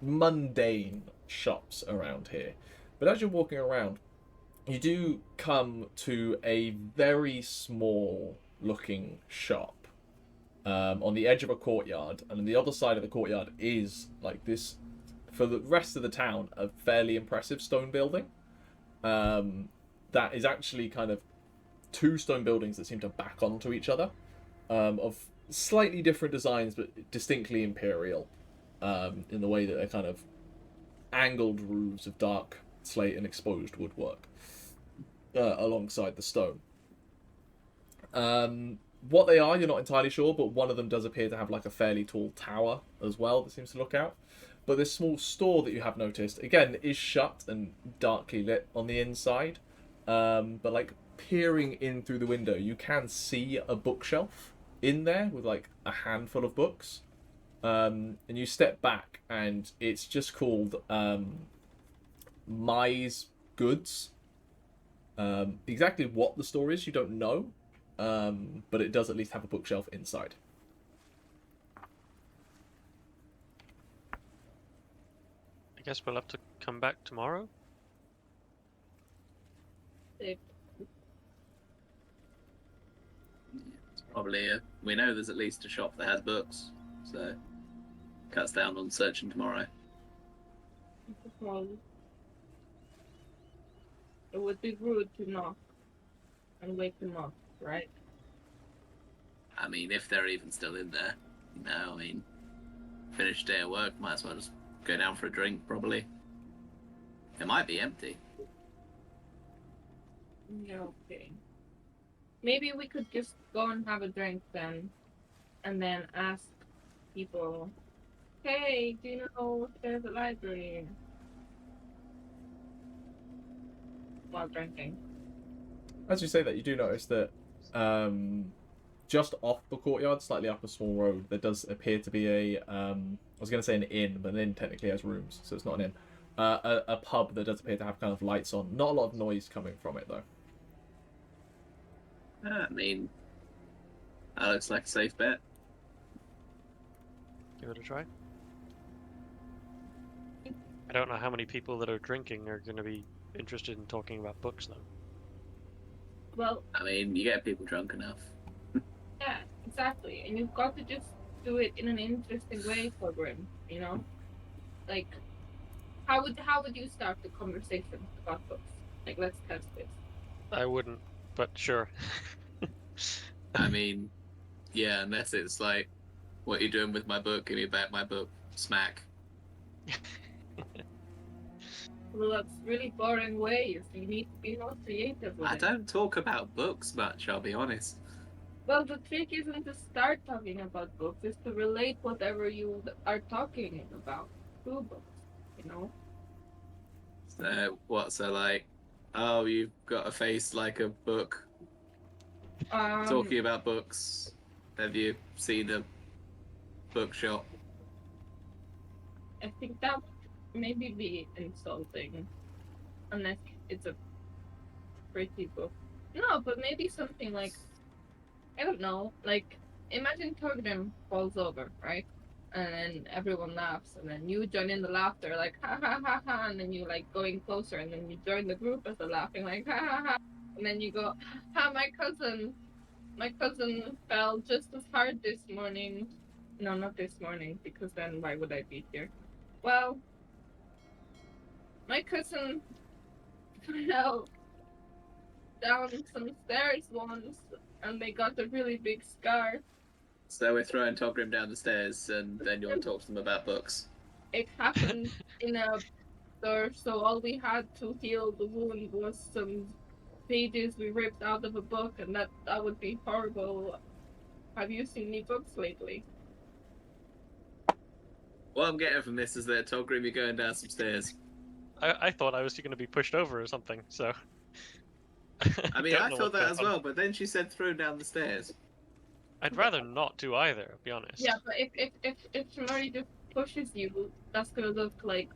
mundane shops around here. But as you're walking around, you do come to a very small looking shop on the edge of a courtyard, and on the other side of the courtyard is like this, for the rest of the town, a fairly impressive stone building. That is actually kind of two stone buildings that seem to back onto each other, of slightly different designs but distinctly imperial, in the way that they're kind of angled roofs of dark slate and exposed woodwork alongside the stone. What they are, you're not entirely sure, but one of them does appear to have like a fairly tall tower as well that seems to look out. But this small store that you have noticed, again, is shut and darkly lit on the inside. but like peering in through the window, you can see a bookshelf in there with like a handful of books. And you step back, and it's just called Mai's Goods. Exactly what the store is, you don't know, but it does at least have a bookshelf inside. I guess we'll have to come back tomorrow. If It's probably we know there's at least a shop that has books, so cuts down on searching tomorrow. well, it would be rude to knock and wake them up, right? I mean, if they're even still in there, I mean, finished day of work, might as well just go down for a drink, probably. It might be empty. Yeah, okay. Maybe we could just go and have a drink then, and then ask people, hey, do you know if there's a library? While drinking. As you say that, you do notice that just off the courtyard, slightly up a small road, there does appear to be a, I was going to say an inn, but an inn technically has rooms, so it's not an inn. A pub that does appear to have kind of lights on. Not a lot of noise coming from it, though. I mean, that looks like a safe bet. Give it a try. I don't know how many people that are drinking are going to be interested in talking about books, though. Well, I mean, you get people drunk enough. yeah, exactly. And you've got to just do it in an interesting way, Togrim, you know? Like, how would you start the conversation about books? Like, let's test this. I wouldn't, but sure. I mean, yeah, unless it's like, what are you doing with my book? Give me back my book. Smack. Well, that's really boring ways. You need to be more creative with I it. don't talk about books much, I'll be honest. Well, the trick isn't to start talking about books, it's to relate whatever you are talking about to books, you know? So, so like, oh, you've got a face like a book. Talking about books. Have you seen a bookshop? I think that would maybe be insulting. Unless it's a pretty book. No, but maybe something like, I don't know, like, imagine Togrim falls over, right? And then everyone laughs, and then you join in the laughter, like, ha ha ha ha, and then you, like, going closer, and then you join the group as they're laughing, like, ha ha ha, and then you go, ha, my cousin fell just as hard this morning. No, not this morning, because then why would I be here? Well, my cousin fell down some stairs once, and they got a really big scar. So we're throwing Togrim down the stairs, and then you'll talk to them about books. It happened in a store, so all we had to heal the wound was some pages we ripped out of a book, and that would be horrible. Have you seen any books lately? What I'm getting from this is that Togrim, you're going down some stairs. I thought I was going to be pushed over or something, so... I mean, don't I know thought what's that going as on. well, but then she said throw down the stairs. I'd rather not do either, to be honest. Yeah, but if Ximori just pushes you, that's gonna look like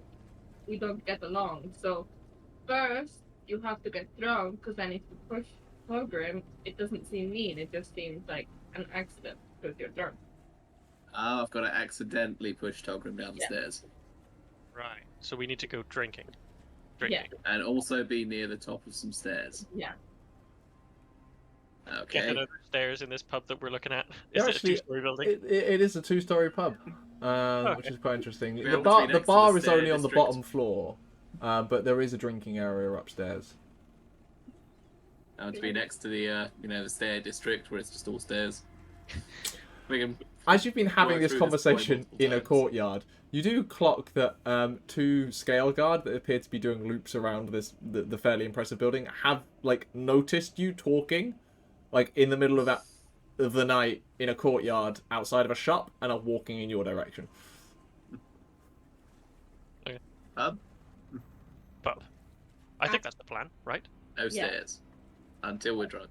we don't get along. So first you have to get thrown, because then if you push Togrim, it doesn't seem mean. It just seems like an accident because you're drunk. Oh, I've got to accidentally push Togrim down the stairs. Right. So we need to go drinking. Drinking. And also be near the top of some stairs. Yeah. Get Okay. another stairs in this pub that we're looking at. Yeah, Is it a actually, two-story building? It is a two-story pub, which is quite interesting. Be The able to bar, be the next to bar the is stair only on the district. bottom floor, but there is a drinking area upstairs. To be next to the, the stair district where it's just all stairs. We can As you've been having work this through this point conversation multiple in a times. courtyard, you do clock that two scale guard that appear to be doing loops around the fairly impressive building have like noticed you talking, like in the middle of the night in a courtyard outside of a shop, and are walking in your direction. Pub? Pub. I think that's the plan, right? No stairs. Until we're drunk.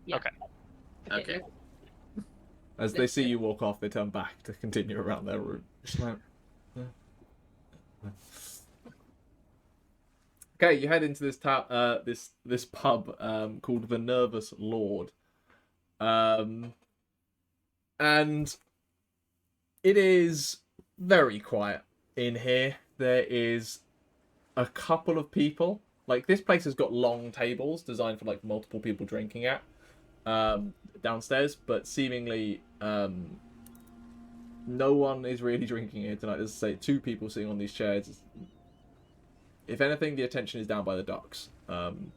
Yeah. Okay. Okay. As they see you walk off, they turn back to continue around their route. Just like, okay, you head into this this pub called the Nervous Lord, and it is very quiet in here. There is a couple of people. Like, this place has got long tables designed for like multiple people drinking at downstairs, but seemingly no one is really drinking here tonight. As I say, 2 people sitting on these chairs. If anything, the attention is down by the ducks,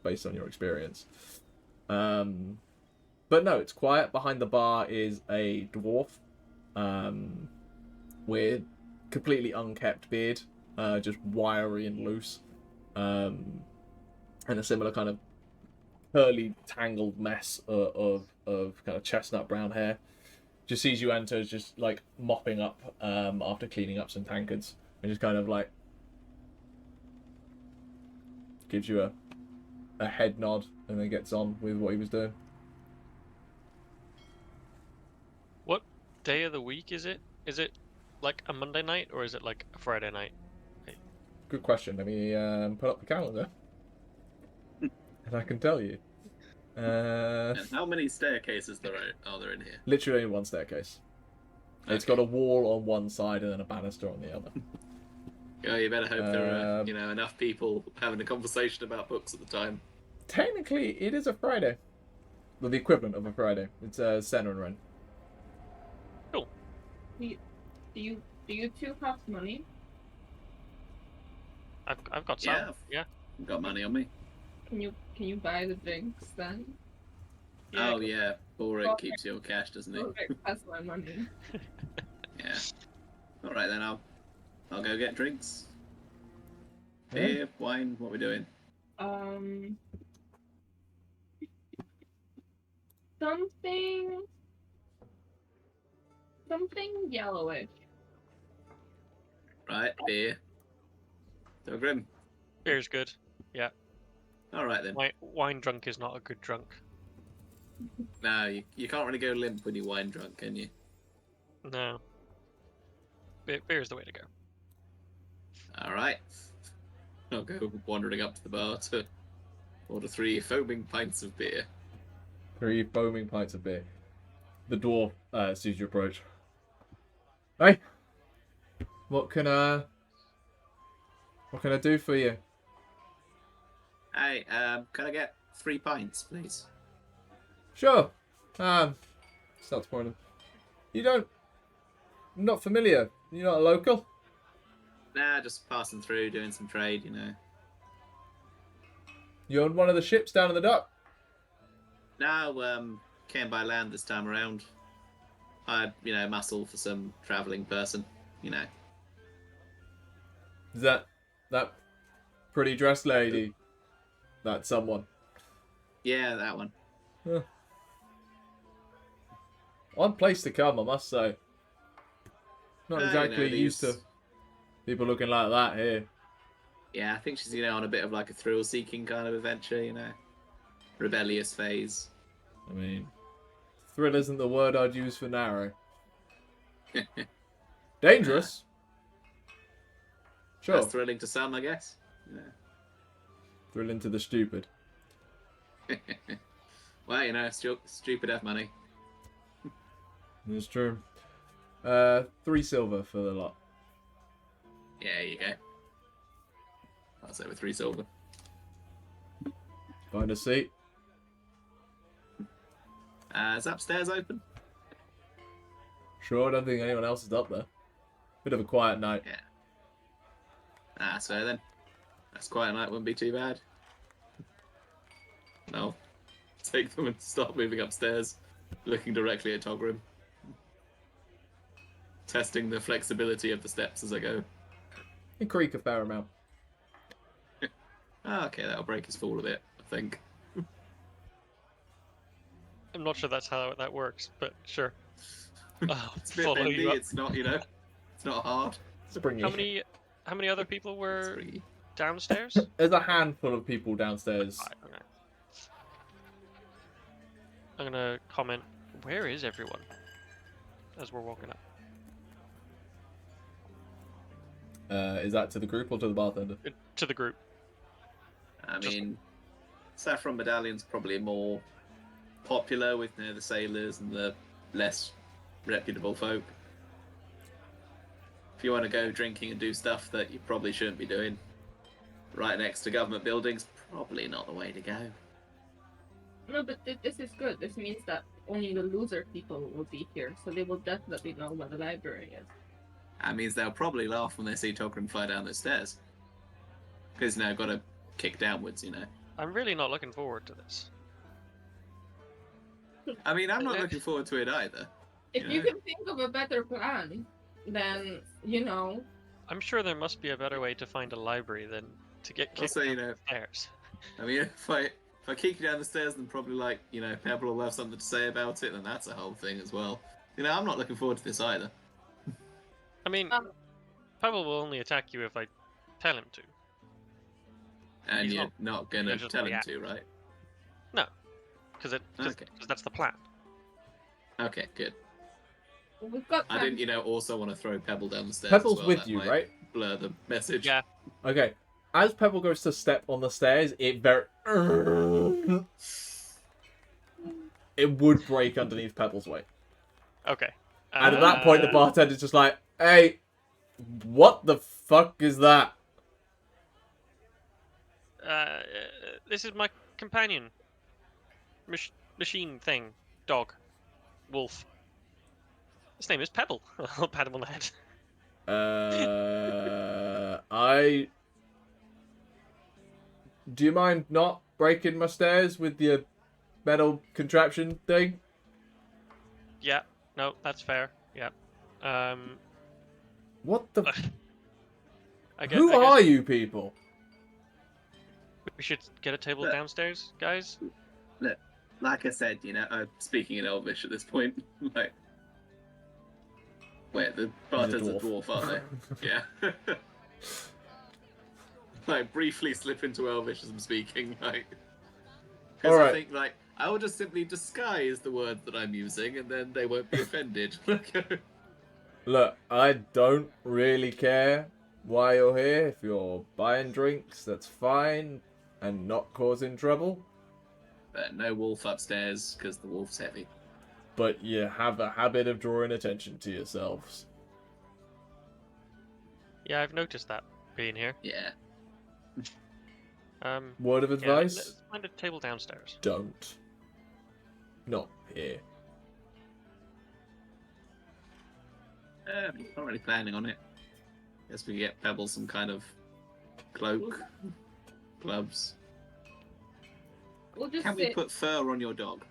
based on your experience. But no, it's quiet. Behind the bar is a dwarf with completely unkept beard, just wiry and loose, and a similar kind of curly, tangled mess of kind of chestnut brown hair. Just sees you enter, just like mopping up after cleaning up some tankards, and just kind of like gives you a head nod, and then gets on with what he was doing. What day of the week is it? Is it like a Monday night or is it like a Friday night? Good question. Let me put up the calendar, and I can tell you. And how many staircases are there in here? Literally only one staircase. It's got a wall on one side and then a banister on the other. Oh, you better hope there are, enough people having a conversation about books at the time. Technically, it is a Friday. Well, the equivalent of a Friday. It's Senna and Ren. Cool. Do you 2 have money? I've got some. Yeah. I've got money on me. Can you buy the drinks then? Yeah, Oh yeah, Balrick keeps your cash, doesn't he? Balrick has my money. Yeah. All right then, I'll go get drinks. Yeah. Beer, wine. What are we doing? Something yellowish. Right, beer. Togrim. Beer's good. Yeah. All right then. Wine drunk is not a good drunk. No, you can't really go limp when you're wine drunk, can you? No. Beer's the way to go. All right. I'll go wandering up to the bar to order 3 foaming pints of beer. 3 foaming pints of beer. The dwarf sees you approach. Hey, what can I do for you? Hey, can I get 3 pints, please? Sure. Starts pouring them. I'm not familiar. You're not a local? Nah, just passing through, doing some trade, You on one of the ships down in the dock? No, came by land this time around. I, muscle for some travelling person, Is that pretty dressed lady? That someone? Yeah, that one. Huh. One place to come, I must say. Not exactly used to people looking like that here. Yeah, I think she's, on a bit of like a thrill-seeking kind of adventure, rebellious phase. I mean, thrill isn't the word I'd use for Naray. Dangerous. Sure. That's thrilling to some, I guess. Yeah. Thrilling to the stupid. Well, stupid have money. It's true. 3 silver for the lot. Yeah, there you go. I'll say with 3 silver. Find a seat. Is upstairs open? Sure, I don't think anyone else is up there. Bit of a quiet night. Yeah. That's fair then. That's quiet night, wouldn't be too bad. No. Take them and start moving upstairs, looking directly at Togrim. Testing the flexibility of the steps as I go. You creak a fair amount. Okay, that'll break his fall a bit, I think. I'm not sure that's how that works, but sure. It's a bit Follow you bendy, up. it's not, it's not hard. Springy. How many other people were It's downstairs? There's a handful of people downstairs. Right, okay. I'm gonna comment, where is everyone? As we're walking up. Is that to the group or to the bartender? To the group. I Just- mean, Saffron Medallion's probably more popular with the sailors and the less reputable folk. If you want to go drinking and do stuff that you probably shouldn't be doing, right next to government buildings, probably not the way to go. No, but this is good. This means that only the loser people will be here, so they will definitely know where the library is. That means they'll probably laugh when they see Togrim fly down the stairs. Because now got to kick downwards, you know. I'm really not looking forward to this. I mean, I'm not looking forward to it either. If You you know? can think of a better plan, then, you know... I'm sure there must be a better way to find a library than to get kicked Also, you down know, the stairs. I mean, if I kick you down the stairs, then probably like, you know, Pebble will have something to say about it, then that's a whole thing as well. You know, I'm not looking forward to this either. I mean, Um, Pavel will only attack you if I tell him to. And He's you're not gonna he'll just tell him react. to, right? Because Okay. that's the plan. Okay, good. We've got I time. didn't, you know, also want to throw Pebble down the stairs. Pebble's as well. with That you, might right? Blur the message. Yeah. Okay. As Pebble goes to step on the stairs, it would break underneath Pebble's weight. Okay. And at that point, the Uh, bartender's just like, "Hey, what the fuck is that?" This is my companion. Machine thing. Dog. Wolf. His name is Pebble. I'll pat him on the head. Do you mind not breaking my stairs with your metal contraption thing? Yeah. No, that's fair. Yeah. What the? Who Who are you people? We should get a table Look. downstairs, guys. Look, like I said, you know, speaking in Elvish at this point, like, wait, the bartender's a dwarf, aren't they? Yeah. Like, briefly slip into Elvish as I'm speaking, like, because Alright. I think, like, I will just simply disguise the words that I'm using, and then they won't be offended. Look, I don't really care why you're here. If you're buying drinks, that's fine, and not causing trouble. But no wolf upstairs, because the wolf's heavy. But you have a habit of drawing attention to yourselves. Yeah, I've noticed that being here. Yeah. Word of Yeah, advice? let's find a table downstairs. Don't. Not here. Not really planning on it. Guess we get Pebble some kind of cloak, gloves. We'll just Can we sit. put fur on your dog?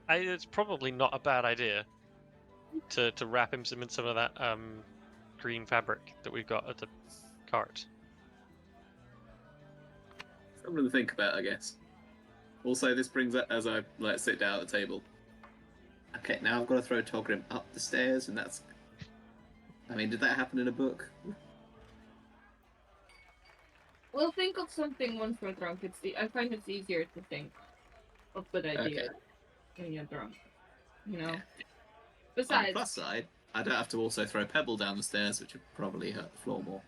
It's probably not a bad idea to wrap him in some of that green fabric that we've got at the cart. Something to think about, I guess. Also, this brings up as I sit down at the table. Okay, now I've got to throw Togrim up the stairs, and that's. I mean, did that happen in a book? We'll think of something once we're drunk. I find it's easier to think of good ideas when you're drunk. You know. Yeah. On the Besides, plus side, I don't have to also throw Pebble down the stairs, which would probably hurt the floor more.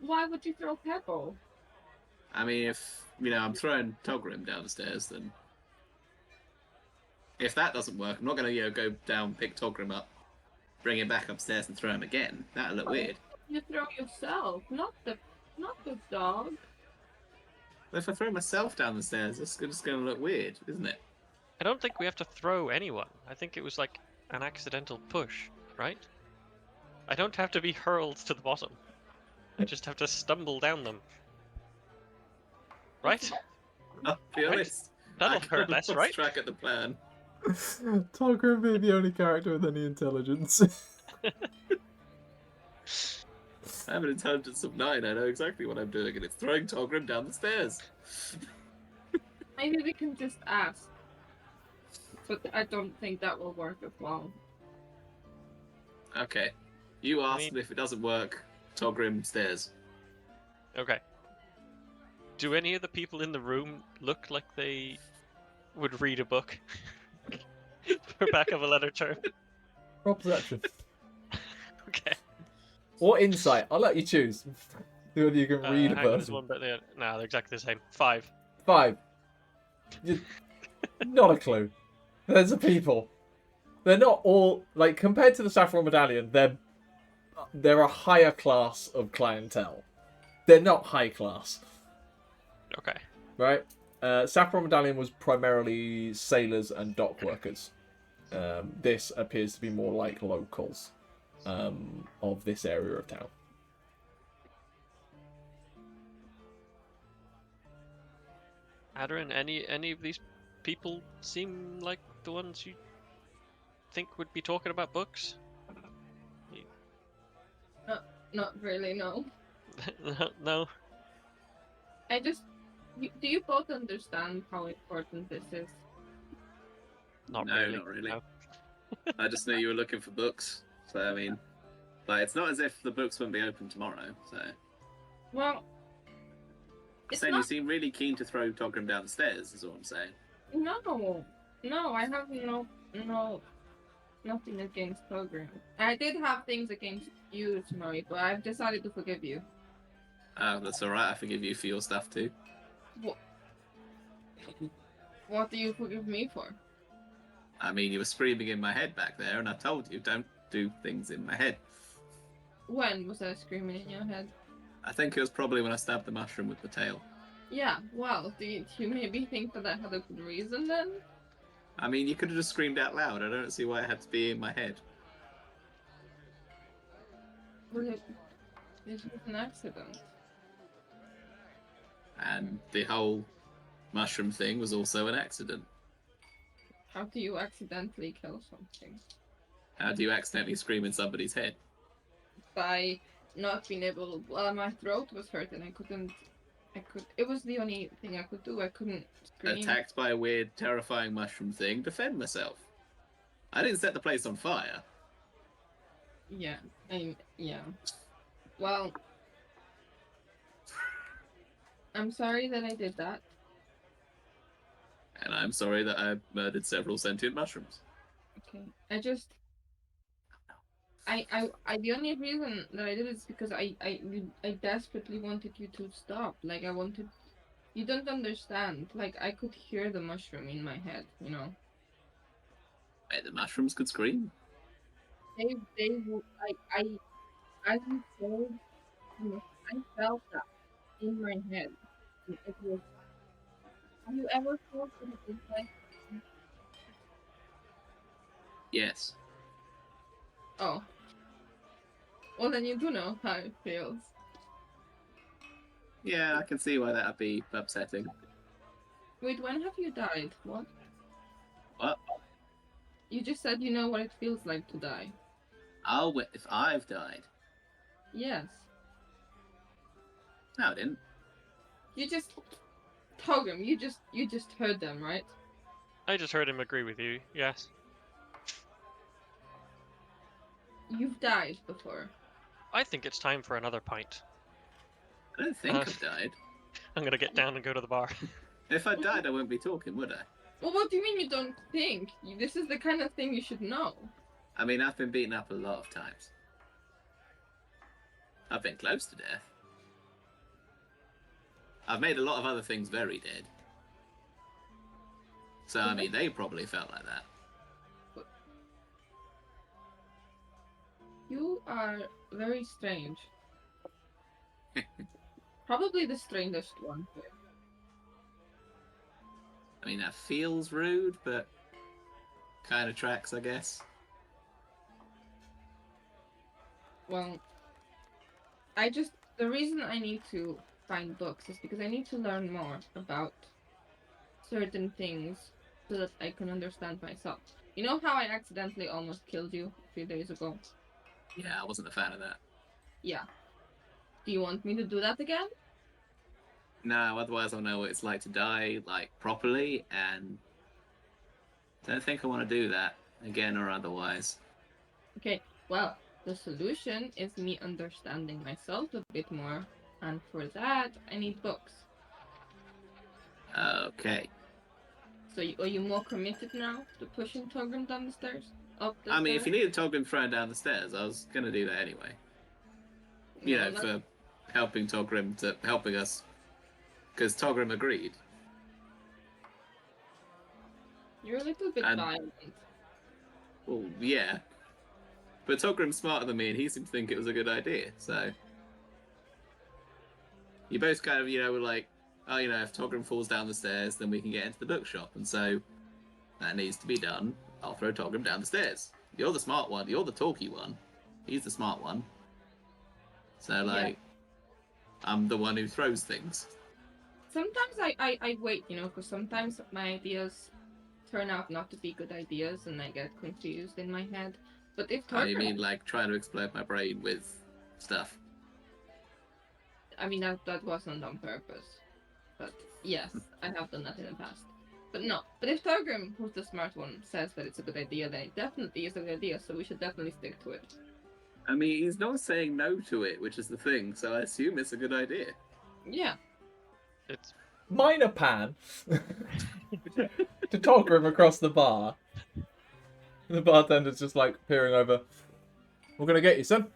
why would you throw Pebble? I mean, if I'm throwing Togrim down the stairs, then if that doesn't work, I'm not going to go down, pick Togrim up, bring him back upstairs, and throw him again. That'll look weird. You throw yourself, not the dog. But if I throw myself down the stairs, it's just going to look weird, isn't it? I don't think we have to throw anyone. I think it was like an accidental push, right? I don't have to be hurled to the bottom. I just have to stumble down them. Right? I'll be Right. honest. That'll I hurt kinda less, lost right? track at the plan. Togrim being the only character with any intelligence. I have an intelligence of 9. I know exactly what I'm doing, and it's throwing Togrim down the stairs. Maybe we can just ask. But I don't think that will work as well. Okay. You asked, mean- and if it doesn't work, Togrim stairs. Okay. Do any of the people in the room look like they would read a book? For back of a letter term. Roll perception. Okay. Or insight. I'll let you choose. See whether you can read a hang on, there's person. one bit there. Nah, they're exactly the same. 5. 5. Not a clue. There's a people. They're not all like compared to the Saffron Medallion. They're a higher class of clientele. They're not high class, Okay. right? Saffron Medallion was primarily sailors and dock workers. This appears to be more like locals of this area of town. Aderyn, any of these people seem like the ones you think would be talking about books? Not really, no. No. I just. Do you both understand how important this is? Not No, really. not really. No. I just knew you were looking for books. So, I mean, like, it's not as if the books wouldn't be open tomorrow. So, Well, it's saying you not. seem really keen to throw Togrim down the stairs, is all I'm saying. No, I have nothing against Togrim. I did have things against you, Ximori, but I've decided to forgive you. Oh, that's alright. I forgive you for your stuff too. What do you forgive me for? I mean, you were screaming in my head back there, and I told you don't do things in my head. When was I screaming in your head? I think it was probably when I stabbed the mushroom with the tail. Yeah, well, do you maybe think that I had a good reason then? I mean, you could have just screamed out loud. I don't see why it had to be in my head. Well, it was an accident. And the whole mushroom thing was also an accident. How do you accidentally kill something? How do you accidentally scream in somebody's head? By not being able. Well, my throat was hurt and I could. It was the only thing I could do. I couldn't scream. Attacked by a weird, terrifying mushroom thing, defend myself. I didn't set the place on fire. Yeah. Yeah. Well, I'm sorry that I did that. And I'm sorry that I murdered several sentient mushrooms. Okay. The only reason that I did it is because I desperately wanted you to stop. Like, I wanted. You don't understand. Like, I could hear the mushroom in my head, you know? Wait, the mushrooms could scream? As you told, I felt that in my head. It was. Have you ever felt that it was like. Yes. Oh. Well, then you do know how it feels. Yeah, I can see why that would be upsetting. Wait, when have you died? What? What? You just said you know what it feels like to die. Oh, if I've died. Yes. No, I didn't. You just. Togrim, you just heard them, right? I just heard him agree with you. Yes. You've died before. I think it's time for another pint. I don't think I've died. I'm gonna get down and go to the bar. If I died, I wouldn't be talking, would I? Well, what do you mean you don't think? This is the kind of thing you should know. I mean, I've been beaten up a lot of times. I've been close to death. I've made a lot of other things very dead. So, I mean, they probably felt like that. You are very strange. Probably the strangest one here. I mean, that feels rude, but kind of tracks, I guess. Well, the reason I need to find books is because I need to learn more about certain things so that I can understand myself. You know how I accidentally almost killed you a few days ago? Yeah, I wasn't a fan of that. Yeah. Do you want me to do that again? No, otherwise I'll know what it's like to die, like, properly, and I don't think I want to do that, again or otherwise. Okay, well, The solution is me understanding myself a bit more, and for that, I need books. Okay. So, are you more committed now to pushing Togrim down the stairs? Up the I mean, stairs? if you need a Togrim thrown down the stairs, I was gonna do that anyway. You know, Well, for helping us, because Togrim agreed. you're a little bit And- violent. Well, yeah. But Togrim's smarter than me, and he seemed to think it was a good idea, so... You both kind of, were like, oh, if Togrim falls down the stairs, then we can get into the bookshop, and so that needs to be done. I'll throw Togrim down the stairs. You're the smart one. You're the talky one. He's the smart one. So, like, I'm the one who throws things. Sometimes I wait, because sometimes my ideas turn out not to be good ideas, and I get confused in my head. But if Oh, you Togrim... mean, like, trying to explode my brain with stuff? I mean, that wasn't on purpose. But yes, I have done that in the past. But no. But if Togrim, who's the smart one, says that it's a good idea, then it definitely is a good idea, so we should definitely stick to it. I mean, he's not saying no to it, which is the thing, so I assume it's a good idea. Yeah. It's Minor pan to Togrim across the bar. The bartender's just like peering over. We're gonna get you, son.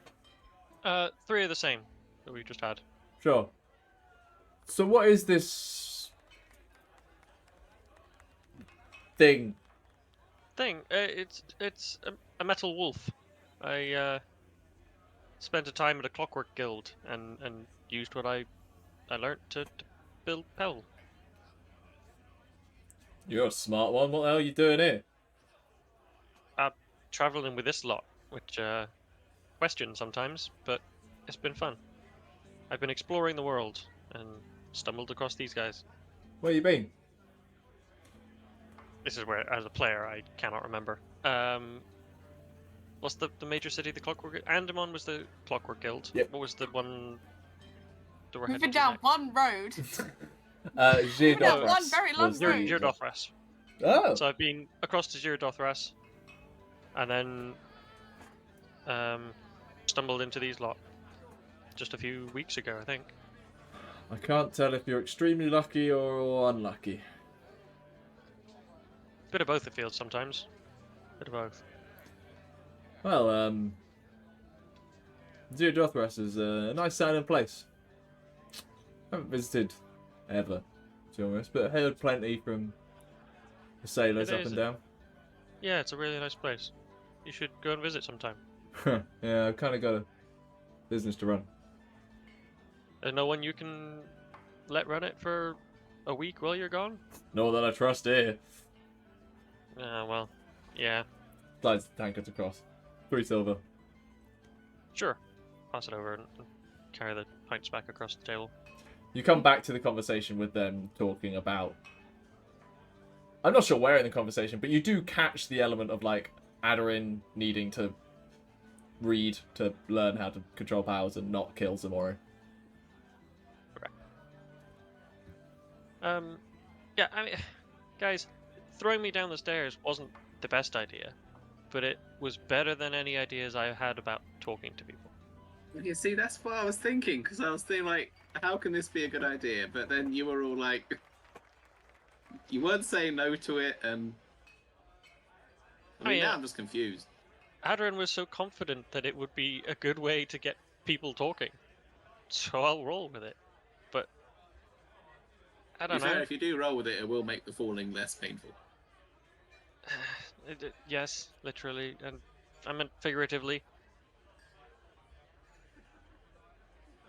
3 of the same that we just had. Sure. So what is this thing? It's a metal wolf. I spent a time at a clockwork guild and used what I learnt to build Pell. You're a smart one. What the hell are you doing here? Traveling with this lot, which question sometimes, but it's been fun. I've been exploring the world and stumbled across these guys. Where you been? This is where, as a player, I cannot remember. What's the major city? The Clockwork. Andamon was the Clockwork Guild. Yep. What was the one that we're We've headed been to down next? one road. Zir one very long was road. the- Zir-Dothras. Oh. So I've been across to Zir-Dothras, and then stumbled into these lot just a few weeks ago, I think. I can't tell if you're extremely lucky or unlucky. Bit of both, it feels sometimes. Bit of both. Well, Zir Dothras is a nice silent place. Haven't visited ever, to be honest, but heard plenty from the sailors It up is. and down. Yeah, it's a really nice place. You should go and visit sometime. Yeah, I've kind of got a business to run. There's no one you can let run it for a week while you're gone? Not that I trust here. Well, yeah, Slides the tankard across. 3 silver. sure. Pass it over and carry the pints back across the table. You come back to the conversation with them talking about... I'm not sure where in the conversation, but you do catch the element of, like, Aderyn needing to read to learn how to control powers and not kill Ximori. Yeah, I mean, guys, throwing me down the stairs wasn't the best idea, but it was better than any ideas I had about talking to people. You see, that's what I was thinking, because I was thinking, like, how can this be a good idea? But then you were all like... You weren't saying no to it, and... I mean, yeah. now I'm just confused. Aderyn was so confident that it would be a good way to get people talking, so I'll roll with it. But I To be don't fair, know. if you do roll with it, it will make the falling less painful. Yes, literally, and I meant figuratively.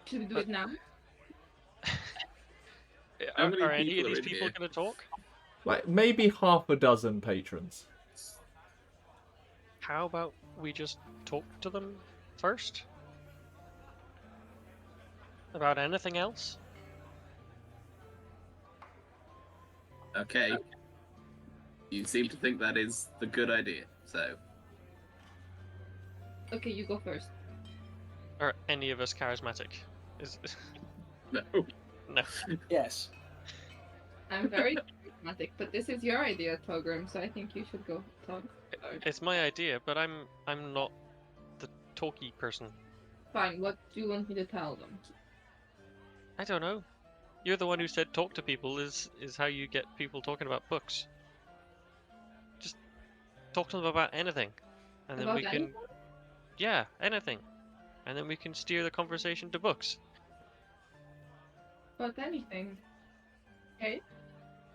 Should we do it now? How many Are any people of are these in people here? going to talk? Like, maybe half a dozen patrons. How about we just talk to them first? About anything else? Okay. You seem to think that is the good idea, so... Okay, you go first. Are any of us charismatic? No. No. Yes. I'm very charismatic, but this is your idea, Togrim, so I think you should go talk. It's my idea, but I'm not the talky person. Fine, what do you want me to tell them? I don't know. You're the one who said talk to people is how you get people talking about books. Just talk to them about anything, and then About we can, anything? yeah, anything, and then we can steer the conversation to books. About anything. Okay?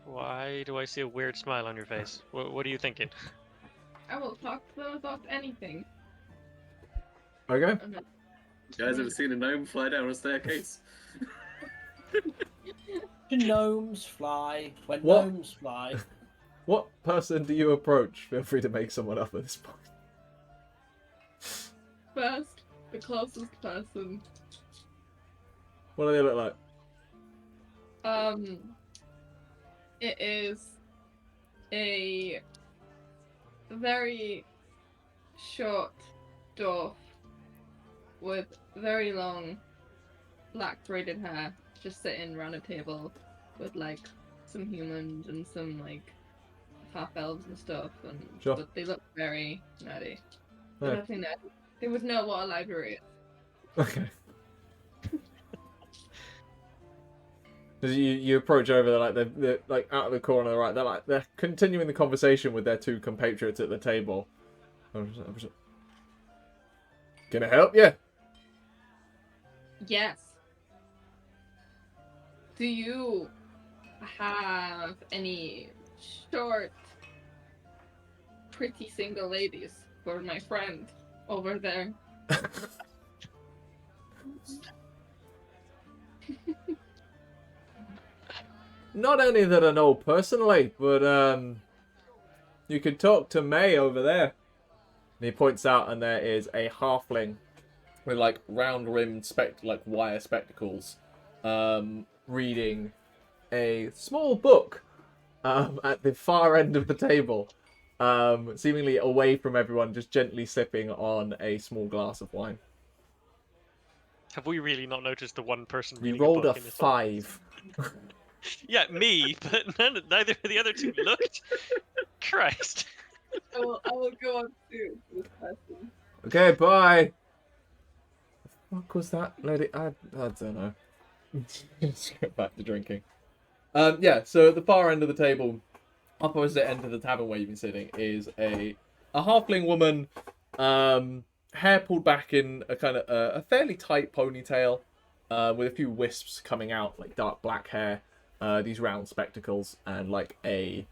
Why do I see a weird smile on your face? What are you thinking? I will talk to them about anything. Okay. And then- You guys ever seen a gnome fly down a staircase? Do gnomes fly? When What? gnomes fly. What person do you approach? Feel free to make someone up at this point. First, the closest person. What do they look like? It is a very short dwarf with very long black braided hair, just sitting around a table with like some humans and some like half elves and stuff, and Sure. but they look very nerdy. Yeah. Nothing that they would know what a library is. Okay. As you approach over there, like they're like out of the corner, right? They're continuing the conversation with their two compatriots at the table. Can I help you? Yes. Do you have any short, pretty single ladies for my friend over there? Not any that I know personally, but you can talk to May over there. And he points out, and there is a halfling with like round-rimmed like wire spectacles, reading a small book at the far end of the table, seemingly away from everyone, just gently sipping on a small glass of wine. Have we really not noticed the one person You reading rolled a a book in this 5. Yeah, me, but neither of the other two looked. Christ. I will go up to this person. Okay, bye. What the fuck was that, lady? I don't know. Let's get back to drinking. Yeah. So at the far end of the table, opposite end of the tavern where you've been sitting, is a halfling woman, hair pulled back in a kind of a fairly tight ponytail, with a few wisps coming out, like dark black hair, these round spectacles, and like a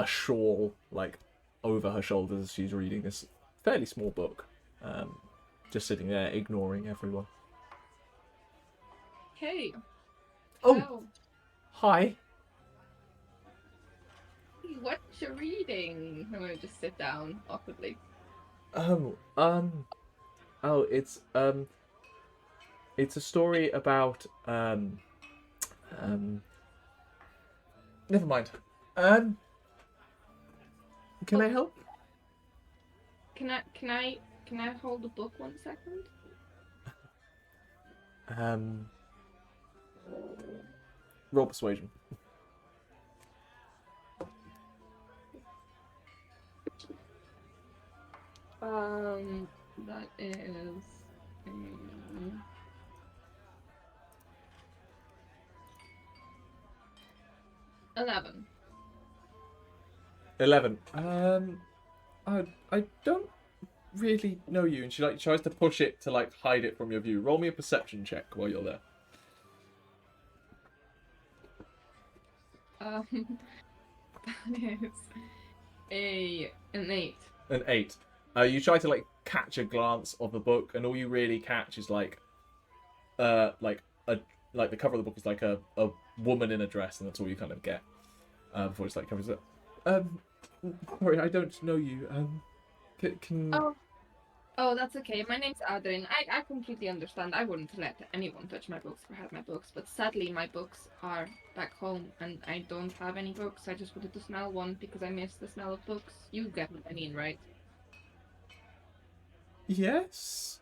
shawl like over her shoulders as she's reading this fairly small book, just sitting there ignoring everyone. Hey. Oh, Wow. hi. What you reading? I'm gonna just sit down awkwardly. Oh, it's a story about never mind. Can I help? Can I hold the book 1 second? Roll persuasion. That is 11. 11. I don't really know you, and she like tries to push it to like hide it from your view. Roll me a perception check while you're there. That is an 8. An 8. You try to like catch a glance of the book, and all you really catch is like the cover of the book is like a woman in a dress, and that's all you kind of get before it's like covers it. Sorry, I don't know you. Can Oh, that's okay. My name's Aderyn. I completely understand. I wouldn't let anyone touch my books or have my books, but sadly my books are back home and I don't have any books. I just wanted to smell one because I miss the smell of books. You get what I mean, right? Yes.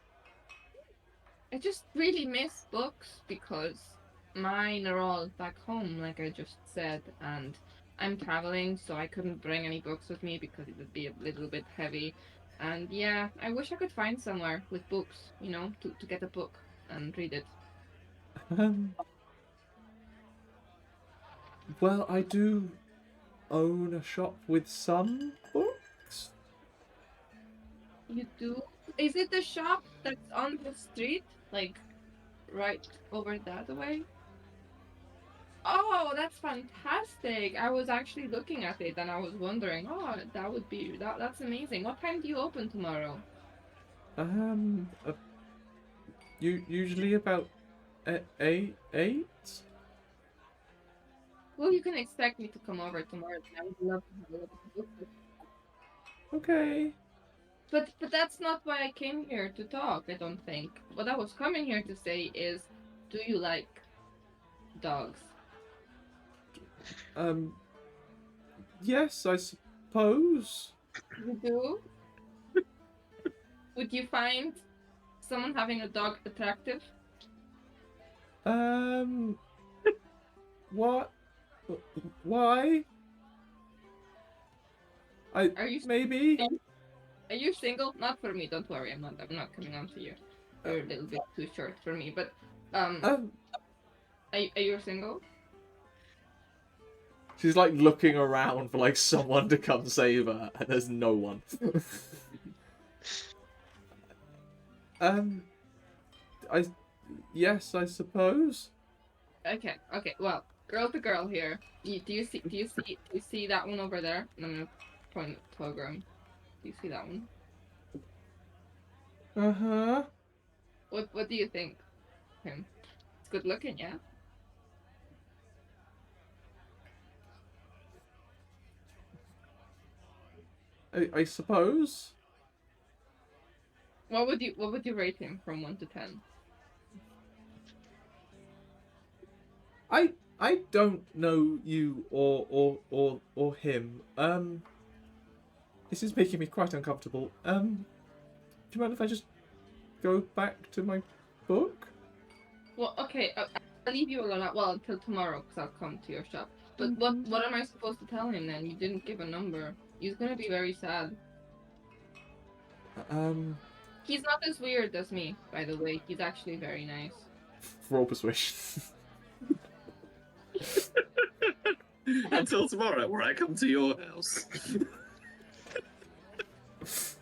I just really miss books because mine are all back home, like I just said, and I'm traveling, so I couldn't bring any books with me because it would be a little bit heavy. And yeah, I wish I could find somewhere with books, you know, to get a book and read it. Well, I do own a shop with some books. You do? Is it the shop that's on the street? Like, right over that way? Oh, that's fantastic. I was actually looking at it and I was wondering, oh, that would be, that's amazing. What time do you open tomorrow? Usually about eight. Well, you can expect me to come over tomorrow. I would love to have a look at the book. Okay. But that's not why I came here to talk, I don't think. What I was coming here to say is, do you like dogs? Yes, I suppose. You do? Would you find someone having a dog attractive? What? Why? Are you Maybe. Are you single? Not for me, don't worry, I'm not coming on to you. You're a little bit too short for me, but are you single? She's like looking around for like someone to come save her, and there's no one. Yes, I suppose. Okay, well, girl to girl here. Do you see that one over there? I'm gonna point at Togrim. Do you see that one? Uh-huh. What do you think? Him. It's good looking, yeah? I suppose. What would you rate him from 1 to 10? I don't know you or him. This is making me quite uncomfortable. Do you mind if I just go back to my book? Well, okay, I'll leave you alone. Well, until tomorrow, because I'll come to your shop. But what am I supposed to tell him then? You didn't give a number. He's gonna be very sad. He's not as weird as me, by the way. He's actually very nice. Roll persuasion. Until tomorrow, where I come to your house. That's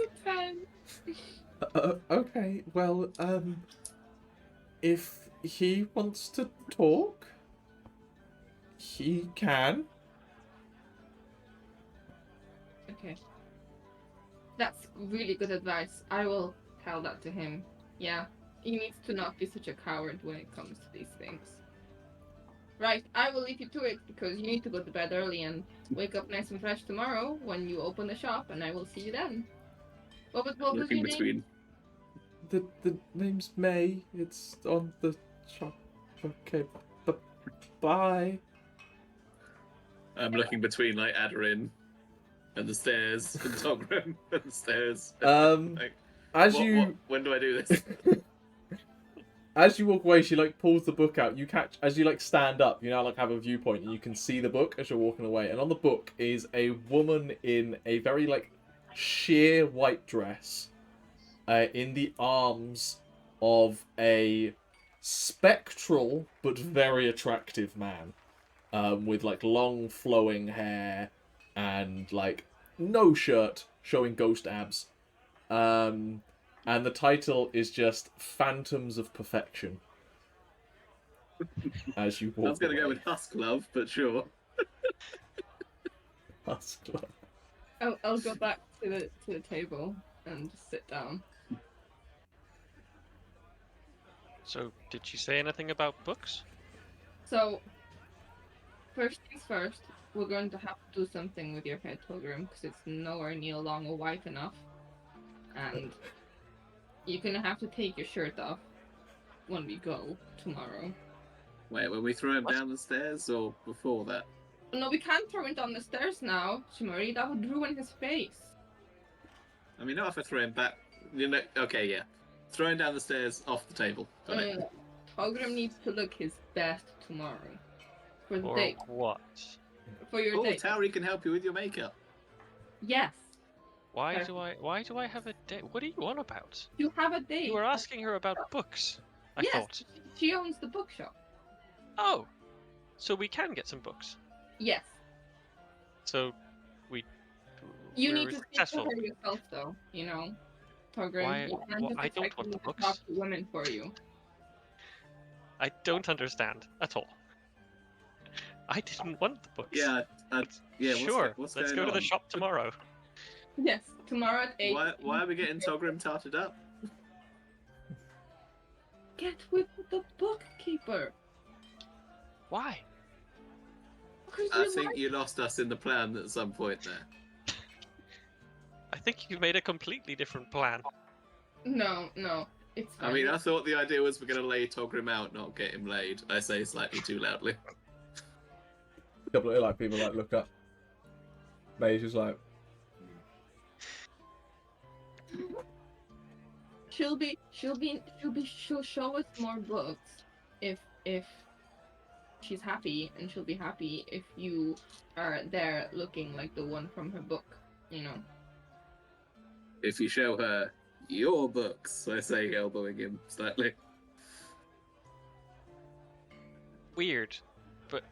a 10. Okay, well, if he wants to talk, he can. Okay. That's really good advice. I will tell that to him. Yeah, he needs to not be such a coward when it comes to these things. Right, I will leave you to it because you need to go to bed early and wake up nice and fresh tomorrow when you open the shop, and I will see you then. What was Looking your between. name? The name's May. It's on the shop. Okay, bye. I'm looking between like Aderyn and the stairs and Togrim and the stairs. Like, when do I do this? As you walk away, she like pulls the book out. You catch as you like stand up. You now like have a viewpoint, and you can see the book as you're walking away. And on the book is a woman in a very like sheer white dress, in the arms of a spectral but very attractive man, with like long flowing hair and like no shirt, showing ghost abs. And the title is just Phantoms of Perfection. As you walk I was going to go away. with Husk Love, but sure. Husk Love. I'll go back to the table and just sit down. So, did she say anything about books? So, first things first, we're going to have to do something with your head, Togrim, because it's nowhere near long or white enough. And you're gonna have to take your shirt off when we go tomorrow. Wait, when we throw him down the stairs or before that? No, we can't throw him down the stairs now, Ximori. That would ruin his face. I mean, not if I throw him back. You know, okay, yeah. Throw him down the stairs off the table. Got it. Togrim needs to look his best tomorrow. For the Or date. what? For your Oh, date. Tauri can help you with your makeup. Yes. Why do I have a date? What are you on about? You have a date. You were asking her about books, I Yes, thought. she owns the bookshop. Oh, so we can get some books. Yes. So You we're need to speak to successful. her yourself, though. You know, Togrim. Why- You can't why- just I don't expect want me the to books. talk to women for you. I don't understand at all. I didn't want the books. Yeah, yeah. Sure, What's let's going go to the on? shop tomorrow. Yes, tomorrow at 8. Why are we getting Togrim tarted up? Get with the bookkeeper. Why? Because I you think like... you lost us in the plan at some point there. I think you made a completely different plan. No, it's fine. I mean, I thought the idea was we're going to lay Togrim out, not get him laid. I say slightly too loudly. A couple of like people like look up. May's just like, She'll show us more books if she's happy, and she'll be happy if you are there looking like the one from her book, you know. If you show her your books, I say, elbowing him slightly. Weird, but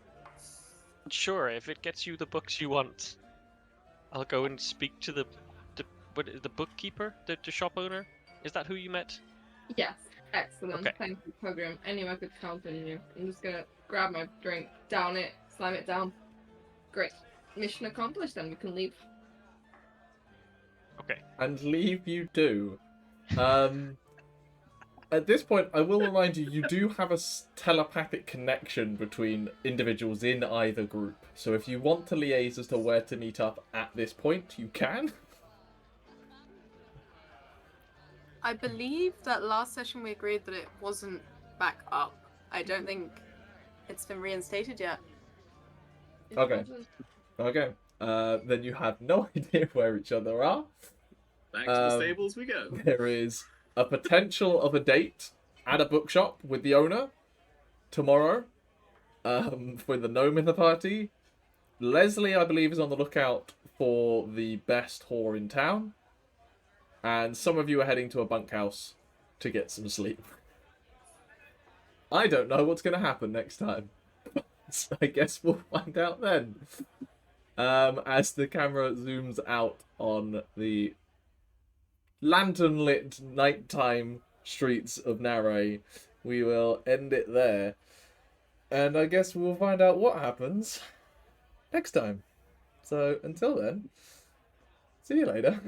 sure, if it gets you the books you want, I'll go and speak to the bookkeeper, the shop owner. Is that who you met? Yes, excellent. Okay. Thank you, Program. Anyone I could count on you. I'm just gonna grab my drink, down it, slam it down. Great. Mission accomplished, then we can leave. Okay. and leave you do. At this point, I will remind you, you do have a telepathic connection between individuals in either group. So if you want to liaise as to where to meet up at this point, you can. I believe that last session we agreed that it wasn't back up. I don't think it's been reinstated yet. It Okay. wasn't- Okay. Then you have no idea where each other are. Back to the stables we go. There is a potential of a date at a bookshop with the owner tomorrow, with the gnome in the party. Lesley, I believe, is on the lookout for the best whore in town. And some of you are heading to a bunkhouse to get some sleep. I don't know what's going to happen next time. So I guess we'll find out then. As the camera zooms out on the lantern-lit nighttime streets of Naray, we will end it there. And I guess we'll find out what happens next time. So until then, see you later.